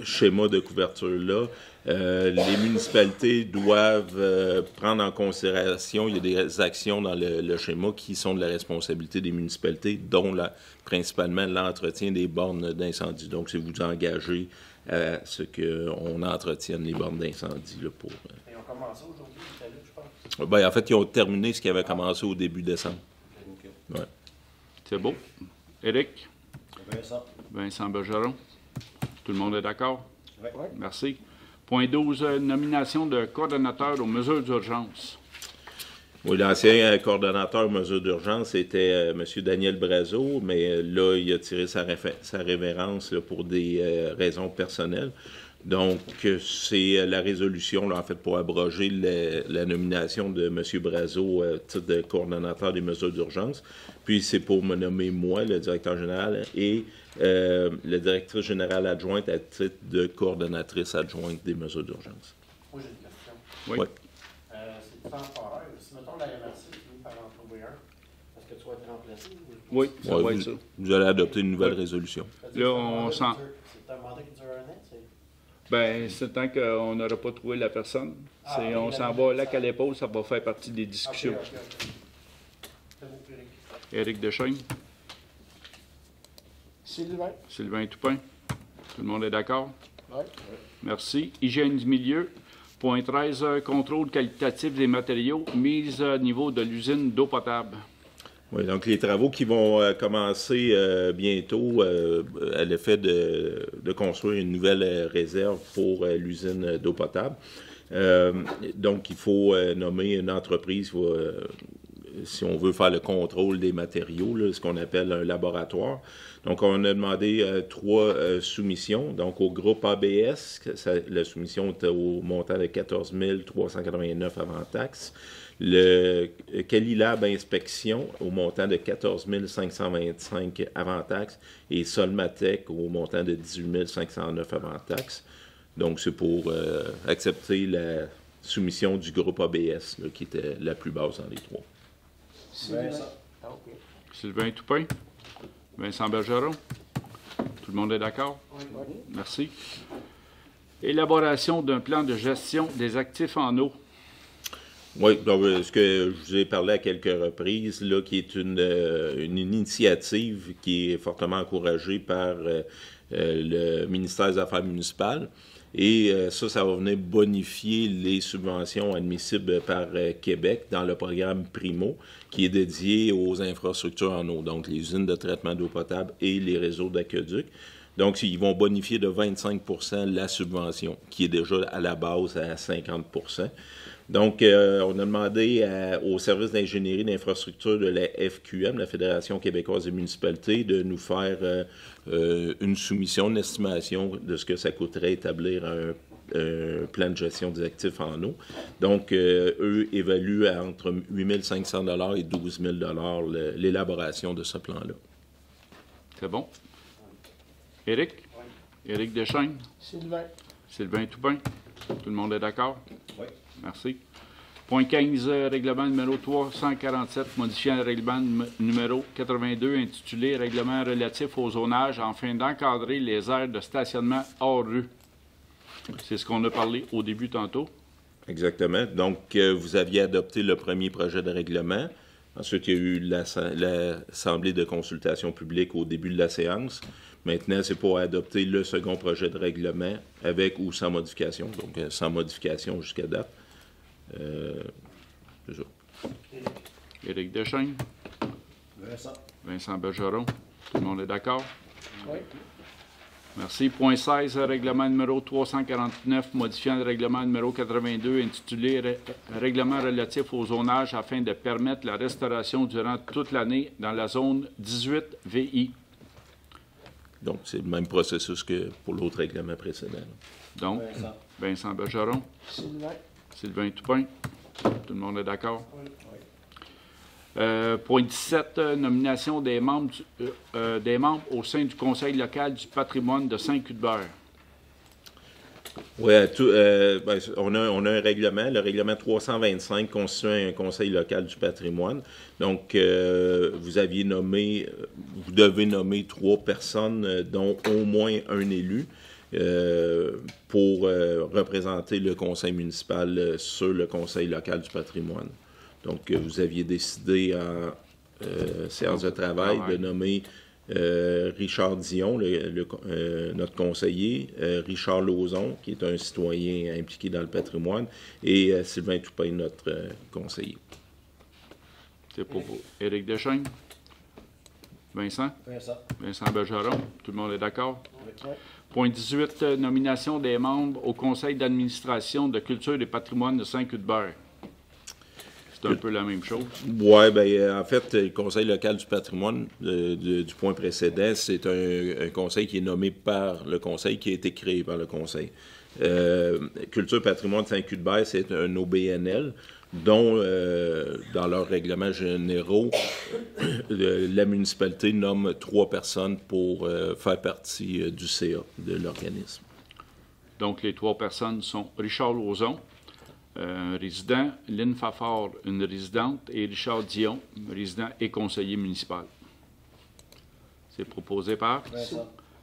schéma de couverture-là, les municipalités doivent prendre en considération, il y a des actions dans le schéma qui sont de la responsabilité des municipalités, dont principalement l'entretien des bornes d'incendie. Donc, c'est vous engager à ce qu'on entretienne les bornes d'incendie. Là, pour, Ils ont commencé aujourd'hui, je pense. ben, en fait, ils ont terminé ce qui avait commencé au début décembre. Ouais. C'est beau. Éric? Vincent. Vincent Bergeron. Tout le monde est d'accord? Oui. Merci. Point 12, nomination de coordonnateur aux mesures d'urgence. Oui, l'ancien coordonnateur aux mesures d'urgence était M. Daniel Brazeau, mais là, il a tiré sa révérence là, pour des raisons personnelles. Donc, c'est la résolution, là, en fait, pour abroger la nomination de M. Brazeau titre de coordonnateur des mesures d'urgence. Puis, c'est pour me nommer moi, le directeur général, et la directrice générale adjointe à titre de coordonnatrice adjointe des mesures d'urgence. Moi, j'ai une question. Oui. Ouais. C'est temporaire. Si, mettons, la MRC finit par en trouver un, est-ce que tu vas être remplacé? Oui, ça Ouais, va être ça. vous allez adopter une nouvelle résolution. Là, on sent. C'est un mandat qui dure un an? Bien, c'est tant qu'on n'aura pas trouvé la personne. On s'en va là qu'à l'épaule, ça va faire partie des discussions. OK. C'est beau, Éric. Éric Deschaines. Sylvain. Sylvain Toupin. Tout le monde est d'accord? Oui. Merci. Hygiène du milieu. Point 13, contrôle qualitatif des matériaux, mise à niveau de l'usine d'eau potable. Oui, donc les travaux qui vont commencer bientôt à l'effet de construire une nouvelle réserve pour l'usine d'eau potable. Donc, il faut nommer une entreprise si on veut faire le contrôle des matériaux, là, ce qu'on appelle un laboratoire. Donc, on a demandé 3 soumissions. Donc, au groupe ABS, la soumission était au montant de 14 389 avant taxe. Le Calilab Inspection au montant de 14 525 avant taxe et Solmatec au montant de 18 509 avant taxe. Donc, c'est pour accepter la soumission du groupe ABS, là, qui était la plus basse dans les 3. Sylvain. Vincent. OK. Sylvain Toupin. Vincent Bergeron. Tout le monde est d'accord? Oui. Merci. Élaboration d'un plan de gestion des actifs en eau. Oui, donc ce que je vous ai parlé à quelques reprises, là, qui est une initiative qui est fortement encouragée par le ministère des Affaires municipales. Et ça va venir bonifier les subventions admissibles par Québec dans le programme Primo, qui est dédié aux infrastructures en eau, donc les usines de traitement d'eau potable et les réseaux d'aqueduc. Donc, ils vont bonifier de 25 % la subvention, qui est déjà à la base à 50 %. Donc, on a demandé au service d'ingénierie d'infrastructure de la FQM, la Fédération québécoise des municipalités, de nous faire une soumission, une estimation de ce que ça coûterait établir un plan de gestion des actifs en eau. Donc, eux évaluent à entre 8 500 $ et 12 000 $ l'élaboration de ce plan-là. C'est bon? Éric? Oui. Éric Deschaines? Sylvain. Sylvain Toupin? Tout le monde est d'accord? Oui. Merci. Point 15, règlement numéro 347, modifiant le règlement numéro 82, intitulé « Règlement relatif au zonage afin d'encadrer les aires de stationnement hors rue ». C'est ce qu'on a parlé au début tantôt. Exactement. Donc, vous aviez adopté le premier projet de règlement. Ensuite, il y a eu l'assemblée de consultation publique au début de la séance. Maintenant, c'est pour adopter le second projet de règlement avec ou sans modification. Donc, sans modification jusqu'à date. C'est ça. Éric Deschaines, Vincent. Vincent Bergeron, tout le monde est d'accord? Oui. Merci. Point 16, règlement numéro 349, modifiant le règlement numéro 82, intitulé Règlement relatif au zonage afin de permettre la restauration durant toute l'année dans la zone 18 VI. Donc, c'est le même processus que pour l'autre règlement précédent. Donc, Vincent Bergeron. Sylvain Toupin. Tout le monde est d'accord? Oui. Point 17, nomination des membres au sein du Conseil local du patrimoine de Saint-Cuthbert. Oui, on a un règlement, le règlement 325 constitue un conseil local du patrimoine. Donc, vous devez nommer 3 personnes, dont au moins un élu, pour représenter le conseil municipal sur le conseil local du patrimoine. Donc, vous aviez décidé en séance de travail de nommer Richard Dion, notre conseiller, Richard Lauzon, qui est un citoyen impliqué dans le patrimoine, et Sylvain Toupin, notre conseiller. C'est pour vous. Éric Deschênes? Vincent? Vincent Bergeron. Tout le monde est d'accord? Oui. Point 18, nomination des membres au conseil d'administration de culture et patrimoine de Saint-Cuthbert. C'est un peu la même chose. Oui, bien, en fait, le Conseil local du patrimoine, du point précédent, c'est un conseil qui est nommé par le conseil, qui a été créé par le conseil. Culture patrimoine de Saint-Cuthbert, c'est un OBNL, dont, dans leurs règlements généraux, la municipalité nomme 3 personnes pour faire partie du CA de l'organisme. Donc, les 3 personnes sont Richard Lauzon, un résident, Lynn Fafard, une résidente, et Richard Dion, résident et conseiller municipal. C'est proposé par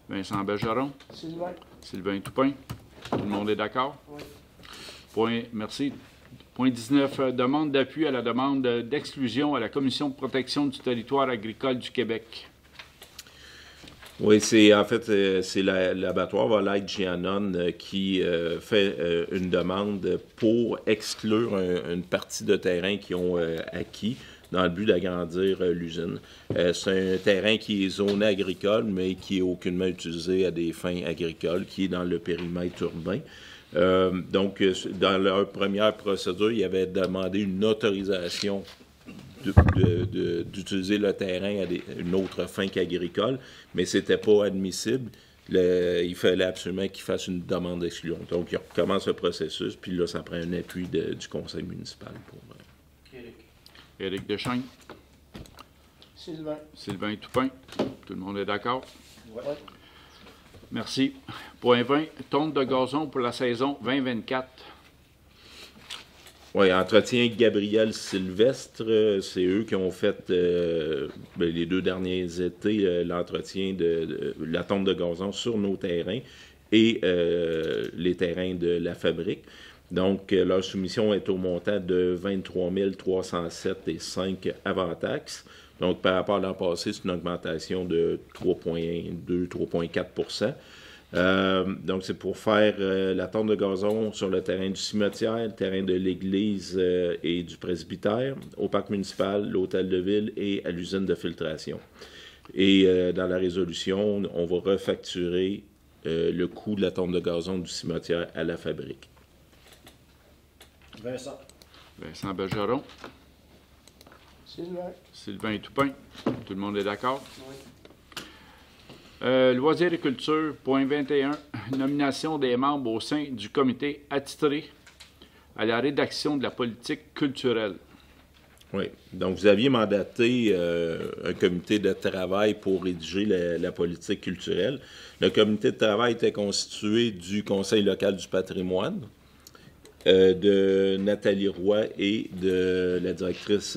Vincent Bergeron, Sylvain Toupin. Tout le monde est d'accord? Oui. Merci. Point 19, demande d'appui à la demande d'exclusion à la Commission de protection du territoire agricole du Québec. Oui, en fait, c'est l'abattoir Volaille Gianon qui fait une demande pour exclure une partie de terrain qu'ils ont acquis dans le but d'agrandir l'usine. C'est un terrain qui est zoné agricole, mais qui est aucunement utilisé à des fins agricoles, qui est dans le périmètre urbain. Donc, dans leur première procédure, ils avaient demandé une autorisation d'utiliser le terrain à une autre fin qu'agricole, mais ce n'était pas admissible. Il fallait absolument qu'ils fassent une demande d'exclusion. Donc, ils recommencent le processus, puis là, ça prend un appui du conseil municipal pour... Éric Deschênes. Sylvain Toupin. Tout le monde est d'accord? Oui. Merci. Point 20, tonte de gazon pour la saison 2024. Oui, entretien Gabriel Sylvestre, c'est eux qui ont fait les 2 derniers étés l'entretien de la tonte de gazon sur nos terrains et les terrains de la fabrique. Donc, leur soumission est au montant de 23 307,5 avant taxes. Donc, par rapport à l'an passé, c'est une augmentation de 3,2-3,4 donc, c'est pour faire la tonte de gazon sur le terrain du cimetière, le terrain de l'église et du presbytère, au parc municipal, l'hôtel de ville et à l'usine de filtration. Et dans la résolution, on va refacturer le coût de la tonte de gazon du cimetière à la fabrique. Vincent Bergeron. Sylvain Toupin. Tout le monde est d'accord? Oui. Loisirs et culture, point 21, nomination des membres au sein du comité attitré à la rédaction de la politique culturelle. Oui. Donc, vous aviez mandaté un comité de travail pour rédiger la politique culturelle. Le comité de travail était constitué du Conseil local du patrimoine, de Nathalie Roy et de la directrice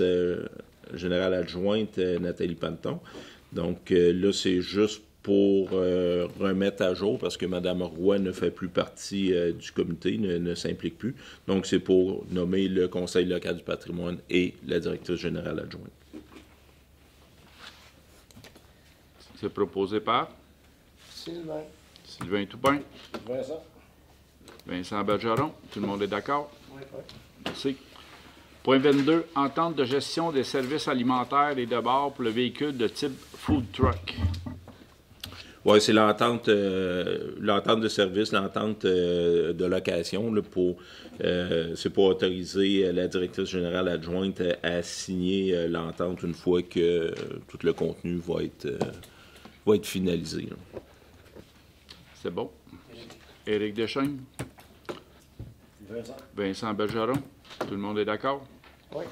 générale adjointe, Nathalie Panton. Donc, là, c'est juste pour remettre à jour, parce que Mme Roy ne fait plus partie du comité, ne s'implique plus. Donc, c'est pour nommer le Conseil local du patrimoine et la directrice générale adjointe. C'est proposé par? Sylvain Toupin. Vincent Bergeron. Tout le monde est d'accord? Oui. Merci. Point 22, entente de gestion des services alimentaires et de bar pour le véhicule de type food truck. Oui, c'est l'entente de service, l'entente de location. Là, c'est pour autoriser la directrice générale adjointe à signer l'entente une fois que tout le contenu va être finalisé. Là. C'est bon. Éric Deschênes? Vincent Bergeron? Tout le monde est d'accord? Oui.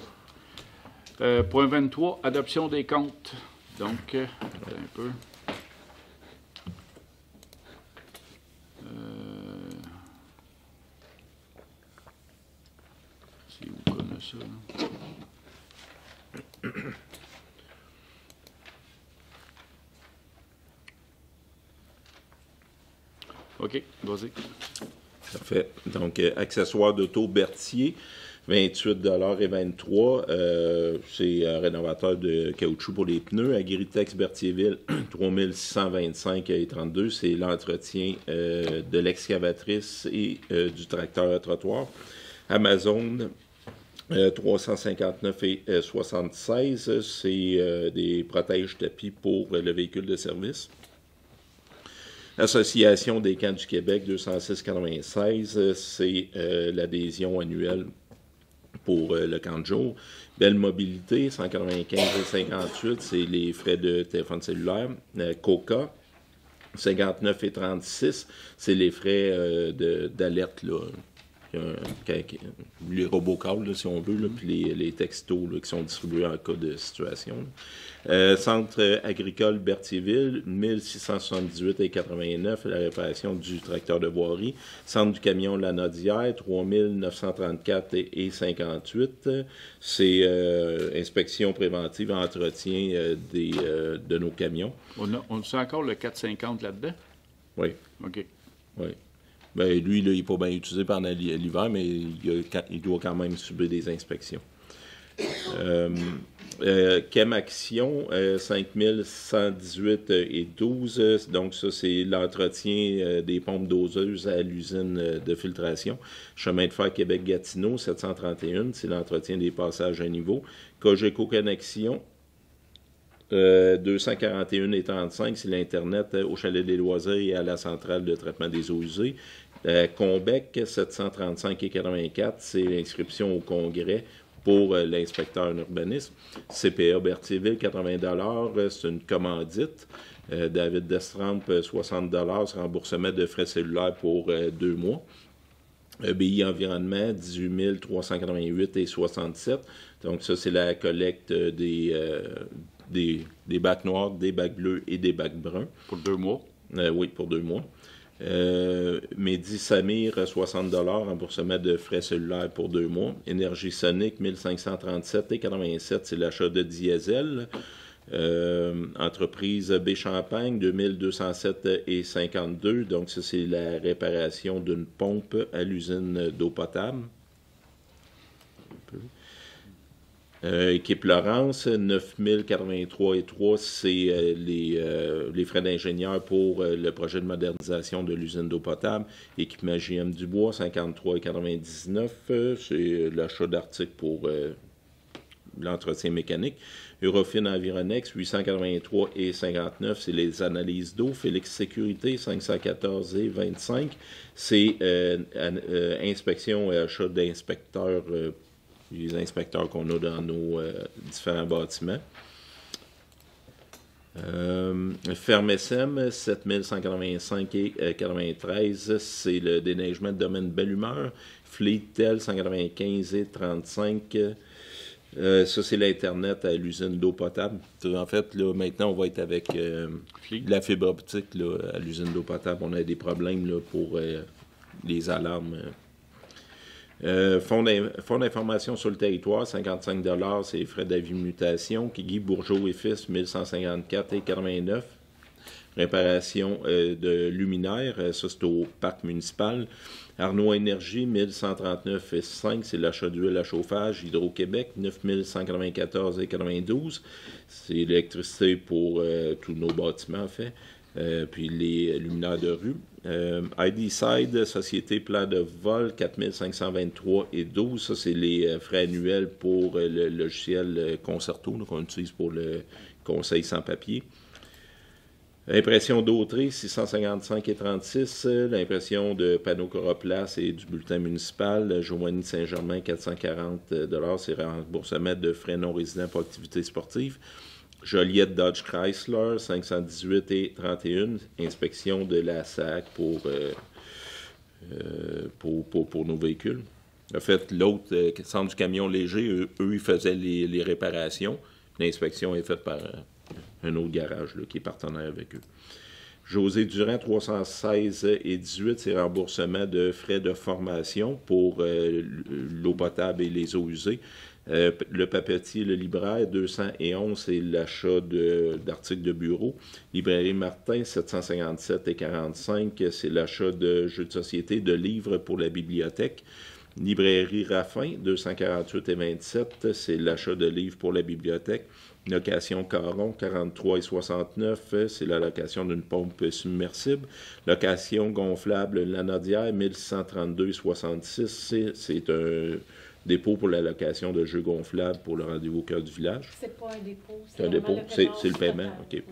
Point 23, adoption des comptes. Donc, un peu. Si vous connaissez ça. Là. OK, vas-y. Parfait. Donc, accessoires d'auto Berthier, 28,23 $. C'est un rénovateur de caoutchouc pour les pneus. Agritech Berthierville, 3625,32 $. C'est l'entretien de l'excavatrice et du tracteur à trottoir. Amazon, 359,76 $. C'est des protèges tapis pour le véhicule de service. Association des camps du Québec, 206,96 $. C'est l'adhésion annuelle pour le camp de jour. Belle Mobilité, 195,58 $. C'est les frais de téléphone cellulaire. Coca, 59,36 $. C'est les frais d'alerte, là. Les robocalls, là, si on veut, là, puis les textos là, qui sont distribués en cas de situation. Centre agricole Berthierville, 1678,89 $, la réparation du tracteur de voirie. Centre du camion La Nodière, 3934,58 $. C'est inspection préventive, entretien de nos camions. On sait encore le 450 là-dedans? Oui. OK. Oui. Ben, lui, là, il n'est pas bien utilisé pendant l'hiver, mais il doit quand même subir des inspections. Chem Action, 5118,12 $. Donc, ça, c'est l'entretien des pompes doseuses à l'usine de filtration. Chemin de fer Québec-Gatineau, 731 $. C'est l'entretien des passages à niveau. Cogeco Connexion, 241,35 $. C'est l'Internet au Chalet des Loisirs et à la centrale de traitement des eaux usées. Combec, 735,84 $. C'est l'inscription au congrès pour l'inspecteur en urbanisme. CPA Berthierville, 80 $. C'est une commandite. David Destrampe, 60 $. C'est remboursement de frais cellulaires pour 2 mois. EBI Environnement, 18 388,67 $. Donc ça, c'est la collecte des bacs noirs, des bacs bleus et des bacs bruns. Pour 2 mois? Oui, pour 2 mois. Mehdi Samir, 60 $, remboursement de frais cellulaires pour 2 mois. Énergie Sonic, 1537,87 $, c'est l'achat de diesel. Entreprise B Champagne, 2207,52 $, donc ça c'est la réparation d'une pompe à l'usine d'eau potable. Équipe Laurence, 9083,3 $, c'est les frais d'ingénieur pour le projet de modernisation de l'usine d'eau potable. Équipement JM Dubois, 53,99 $, c'est l'achat d'articles pour l'entretien mécanique. Eurofin Environex, 883,59 $, c'est les analyses d'eau. Félix Sécurité, 514,25 $, c'est inspection et achat d'inspecteurs, les inspecteurs qu'on a dans nos différents bâtiments. Fermesem, 7185,93 $, c'est le déneigement de domaine Belle Humeur. Fleetel, 195,35 $. Ça, c'est l'Internet à l'usine d'eau potable. En fait, là, maintenant, on va être avec la fibre optique là, à l'usine d'eau potable. On a des problèmes là, pour les alarmes. Fonds d'information sur le territoire, 55 $, c'est les frais d'avis mutation. Guy Bourgeot et Fils, 1154,89 $. Réparation de luminaires, ça c'est au parc municipal. Arnaud Énergie, 1139,5 $, c'est l'achat d'huile à chauffage. Hydro-Québec, 9194,92 $, c'est l'électricité pour tous nos bâtiments en fait. Puis les luminaires de rue. ID-Side, Société Plan de vol, 4523,12 $. Ça, c'est les frais annuels pour le logiciel Concerto qu'on utilise pour le conseil sans papier. Impression d'Autré, 655,36 $. L'impression de panneaux Coroplace et du bulletin municipal, Joanie Saint-Germain, 440 $. C'est remboursement de frais non résidents pour activités sportives. Joliette Dodge Chrysler, 518,31 $. Inspection de la SAC pour nos véhicules. En fait, l'autre, centre du camion léger, eux ils faisaient les réparations. L'inspection est faite par un autre garage là, qui est partenaire avec eux. José Durand, 316,18 $, c'est remboursement de frais de formation pour l'eau potable et les eaux usées. Le papetier, le libraire, 211, c'est l'achat d'articles de bureau. Librairie Martin, 757,45 $, c'est l'achat de jeux de société, de livres pour la bibliothèque. Librairie Raffin, 248,27 $, c'est l'achat de livres pour la bibliothèque. Location Caron, 43,69 $, c'est la location d'une pompe submersible. Location gonflable Lanaudière, 1632,66 $, c'est un dépôt pour la location de jeux gonflables pour le rendez-vous au cœur du village. C'est pas un dépôt. C'est un dépôt, c'est le paiement, OK.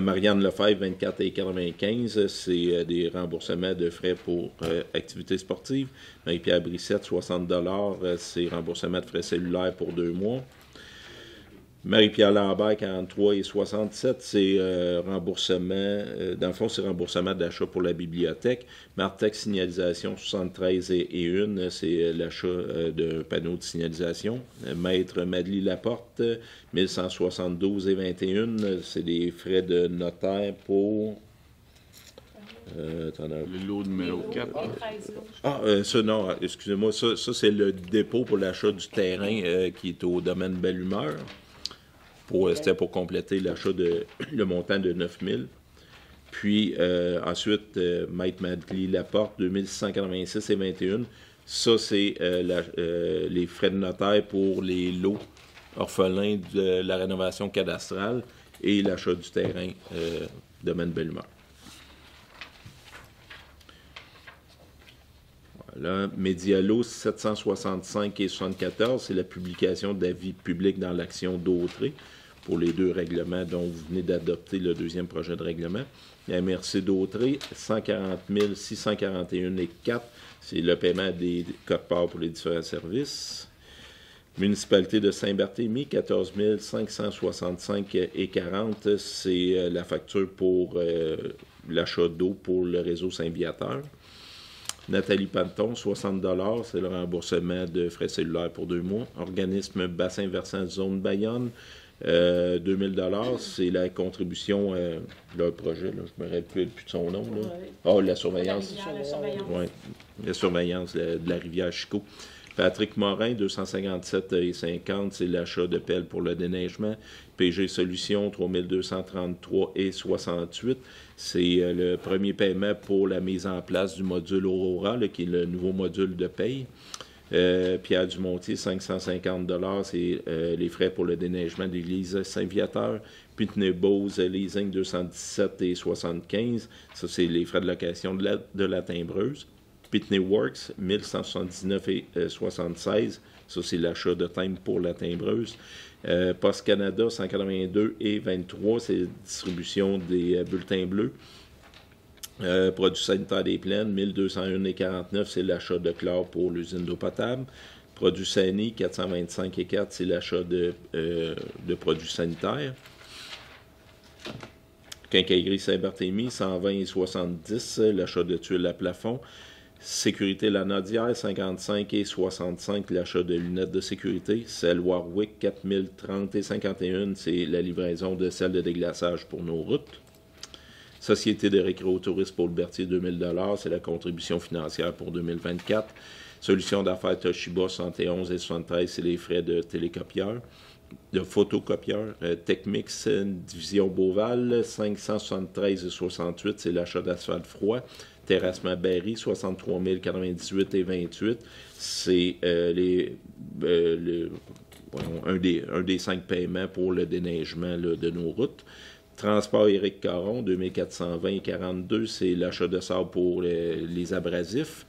Marianne Lefebvre, 24,95 $, c'est des remboursements de frais pour activités sportives. Marie-Pierre Brissette, 60 $, c'est remboursement de frais cellulaires pour 2 mois. Marie-Pierre Lambert, 43,67 $, c'est remboursement, dans le fond, c'est remboursement d'achat pour la bibliothèque. Martex Signalisation, 73,1 $, c'est l'achat d'un panneau de signalisation. Maître Madely Laporte, 1172,21 $, c'est des frais de notaire pour... Le lot numéro 4. Ça, non, excusez-moi, ça c'est le dépôt pour l'achat du terrain qui est au domaine Belle Humeur. C'était pour compléter l'achat le montant de 9 000. Puis ensuite, Maître Madely Laporte, 2686,21 $. Ça, c'est les frais de notaire pour les lots orphelins de la rénovation cadastrale et l'achat du terrain domaine Belle Humeur. Voilà. Médialo 765,74 $, c'est la publication d'avis publics dans l'action d'Autré pour les 2 règlements dont vous venez d'adopter le 2e projet de règlement. La MRC d'Autré, 140 641,4 $, c'est le paiement des codes-parts pour les différents services. Municipalité de Saint-Barthélemy, 14 565,40 $, c'est la facture pour l'achat d'eau pour le réseau Saint-Viateur. Nathalie Panton, 60 $, c'est le remboursement de frais cellulaires pour 2 mois. Organisme bassin versant zone Bayonne, 2 000 $, c'est la contribution, leur projet, là, je me rappelle plus de son nom. La surveillance. La surveillance de la rivière Chicot. Patrick Morin, 257,50 $, c'est l'achat de pelles pour le déneigement. PG Solutions, 3233,68 $, c'est le premier paiement pour la mise en place du module Aurora, là, qui est le nouveau module de paye. Pierre Dumontier, 550 $, c'est les frais pour le déneigement de l'église Saint-Viateur. Pitney-Bowes Leasing, 217,75 $, ça c'est les frais de location de la timbreuse. Pitney Works, 1179,76 $, ça c'est l'achat de timbre pour la timbreuse. Post Canada, 182,23 $, c'est la distribution des bulletins bleus. Produits sanitaires des plaines, 1201,49 $, c'est l'achat de chlore pour l'usine d'eau potable. Produits Sani, 425,4 $, c'est l'achat de produits sanitaires. Quincaillerie Saint-Barthélemy, 120,70 $, l'achat de tuiles à plafond. Sécurité Lanaudière, 55,65 $, l'achat de lunettes de sécurité. Celle Warwick, 4030,51 $, c'est la livraison de selles de déglaçage pour nos routes. Société de récréotourisme pour le Berthier, 2 000 $, c'est la contribution financière pour 2024. Solution d'affaires Toshiba, 71,73 $, c'est les frais de télécopieur. De photocopieur. Techmix, division Beauval, 573,68 $, c'est l'achat d'asphalte froid. Terrassement Berry, 63 098,28 $, c'est un des 5 paiements pour le déneigement là, de nos routes. Transport Éric Caron, 2420,42 $, c'est l'achat de sable pour les abrasifs.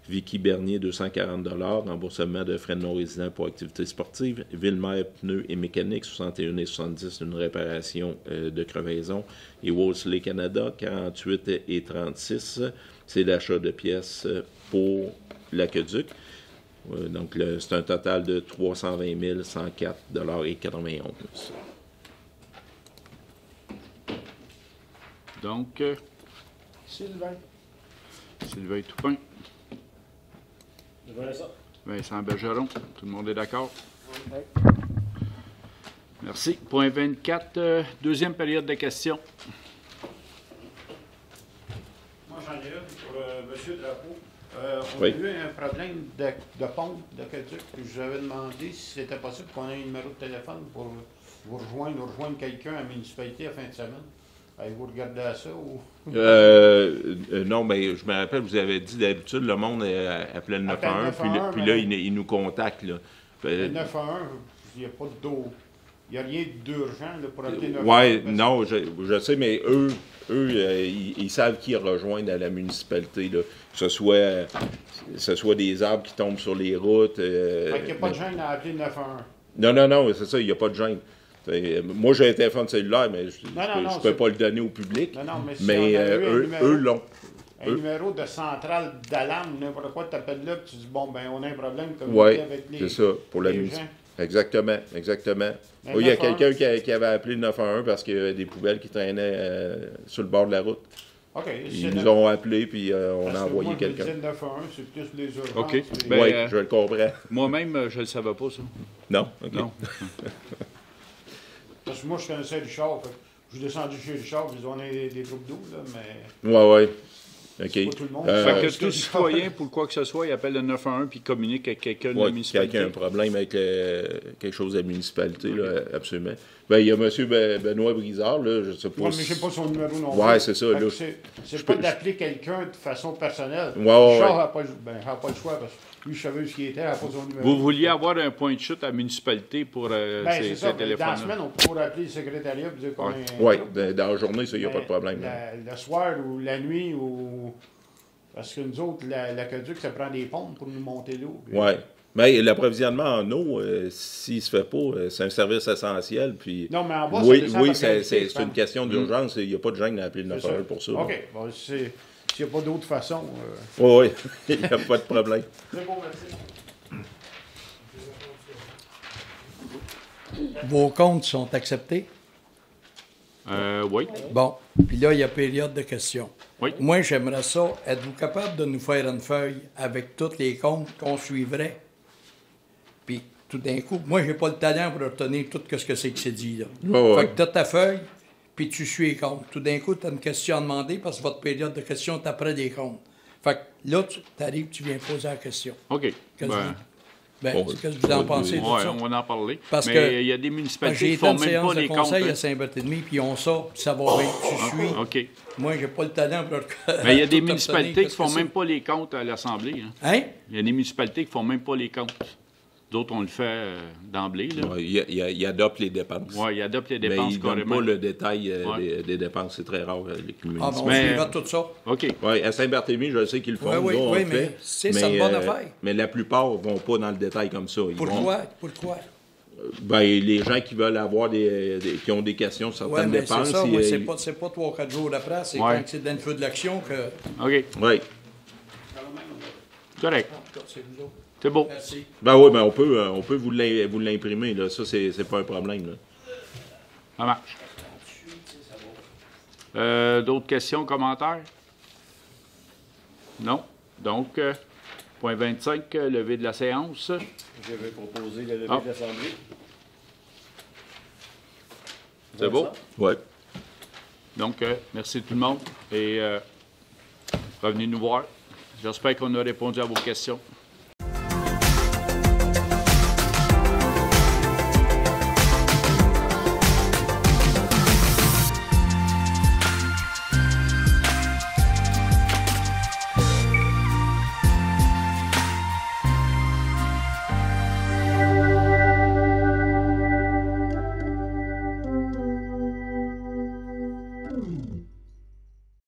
Vicky Bernier, 240 remboursement de frais de non-résidents pour activités sportives. Ville-Mère, pneus et mécanique, 61,70 une réparation de crevaison. Et Wolseley Canada, 48,36 c'est l'achat de pièces pour l'aqueduc. Donc, c'est un total de 320 104,91 Donc, Sylvain. Sylvain Toupin, Vincent. Vincent Bergeron, tout le monde est d'accord? Oui. Merci. Point 24, deuxième période de questions. Moi, j'en ai une pour M. Drapeau. On Oui. a eu un problème de pompe d'aqueduc. Je vous avais demandé si c'était possible qu'on ait un numéro de téléphone pour vous rejoindre quelqu'un à la municipalité la fin de semaine. Avez-vous regardé à ça ou... Non, mais je me rappelle, vous avez dit d'habitude, le monde appelait le 911, puis là, il nous contacte. Là. Le 911, il n'y a pas d'eau. Il n'y a rien d'urgent là, pour appeler 911. Oui, non, je sais, mais eux ils savent qui rejoindre à la municipalité. Là. Que ce soit des arbres qui tombent sur les routes. Fait qu'il n'y a pas de gêne à appeler 911. Non, c'est ça, il n'y a pas de gêne. Moi, j'ai un téléphone cellulaire, mais je ne peux pas le donner au public. Non, mais si mais eux l'ont. Un numéro de centrale d'alarme, n'importe quoi, tu appelles là, puis tu dis, bon, ben, on a un problème Oui, avec les c'est ça, pour la municipalité. Exactement. Oui, il y a quelqu'un qui avait appelé le 911 parce qu'il y avait des poubelles qui traînaient sur le bord de la route. OK. Ils nous ont appelé, puis on a envoyé quelqu'un. Le 911, c'est plus les urgences. OK. Oui, je le comprends. Moi-même, je ne le savais pas, ça. Non? OK. Non. Parce que moi, je connaissais Richard. Je suis descendu chez Richard, ils ont des troupes d'eau, là, mais... Oui. OK. C'est pas tout le monde. Fait que tout citoyen, pour quoi que ce soit, il appelle le 911 puis il communique avec quelqu'un de la municipalité. Quelqu'un a un problème avec quelque chose de la municipalité, là, absolument. Ben, il y a M. Benoît Brizard, là, je ne sais pas. Non, mais je n'ai pas son numéro non plus. Oui, c'est ça. Là, c'est pas d'appeler quelqu'un de façon personnelle. Richard n'a pas le choix parce que lui, je savais où il était, il n'a pas son numéro. Vous vouliez avoir un point de chute à la municipalité pour ces téléphones-là? Dans la semaine, on pourrait appeler le secrétariat et dire qu'on est... Oui, dans la journée, ça, il n'y a pas de problème. Le soir ou la nuit, ou... parce que nous autres, l'aqueduc, ça prend des pompes pour nous monter l'eau. Oui. Mais l'approvisionnement en eau, s'il ne se fait pas, c'est un service essentiel. Puis... Non, mais en bas, c'est une question d'urgence. Il n'y a pas de gêne d'appeler le 911 pour ça. OK. Bon, s'il n'y a pas d'autre façon... Oui, il n'y a pas de problème. C'est bon, merci. Vos comptes sont acceptés? Oui. Bon. Puis là, il y a période de questions. Oui. Moi, j'aimerais ça. Êtes-vous capable de nous faire une feuille avec tous les comptes qu'on suivrait? Puis, tout d'un coup, moi, j'ai pas le talent pour retenir tout ce que c'est dit, là. Fait que tu as ta feuille, puis tu suis les comptes. Tout d'un coup, tu as une question à demander parce que votre période de questions est après les comptes. Fait que là, tu arrives, tu viens poser la question. OK. Qu'est-ce que vous en pensez de ça? On va en parler. Parce mais il y a des municipalités qui j'ai font été une même pas séance de les comptes. conseil à Saint-Barthélemy, puis ils ont ça, puis ça va bien, tu suis. OK. Moi, j'ai pas le talent pour... Mais il y a des municipalités qui font même pas les comptes à l'Assemblée. Hein? Il y a des municipalités qui font même pas les comptes. D'autres, on le fait d'emblée. Il adopte les dépenses. Oui, il adopte les dépenses. Mais il ne donne pas le détail des dépenses. C'est très rare, les municipalités. Ah, bon, on suivra tout ça. OK. Oui, à Saint-Barthélemy, je sais qu'ils le font. Oui, mais c'est ça une bonne affaire. Mais la plupart ne vont pas dans le détail comme ça. Pourquoi? Ben, les gens qui veulent avoir qui ont des questions sur certaines dépenses. Oui, c'est ça. C'est pas 3-4 jours d'après. C'est quand c'est dans le feu de l'action que... OK. Oui. Correct. C'est vous autres. C'est beau. Merci. Ben oui, on peut vous l'imprimer. Là. Ça, c'est pas un problème. Là. Ça marche. D'autres questions, commentaires? Non. Donc, point 25, levée de la séance. Je vais proposer la levée de l'Assemblée. C'est beau? Oui. Donc, merci tout le monde et revenez nous voir. J'espère qu'on a répondu à vos questions.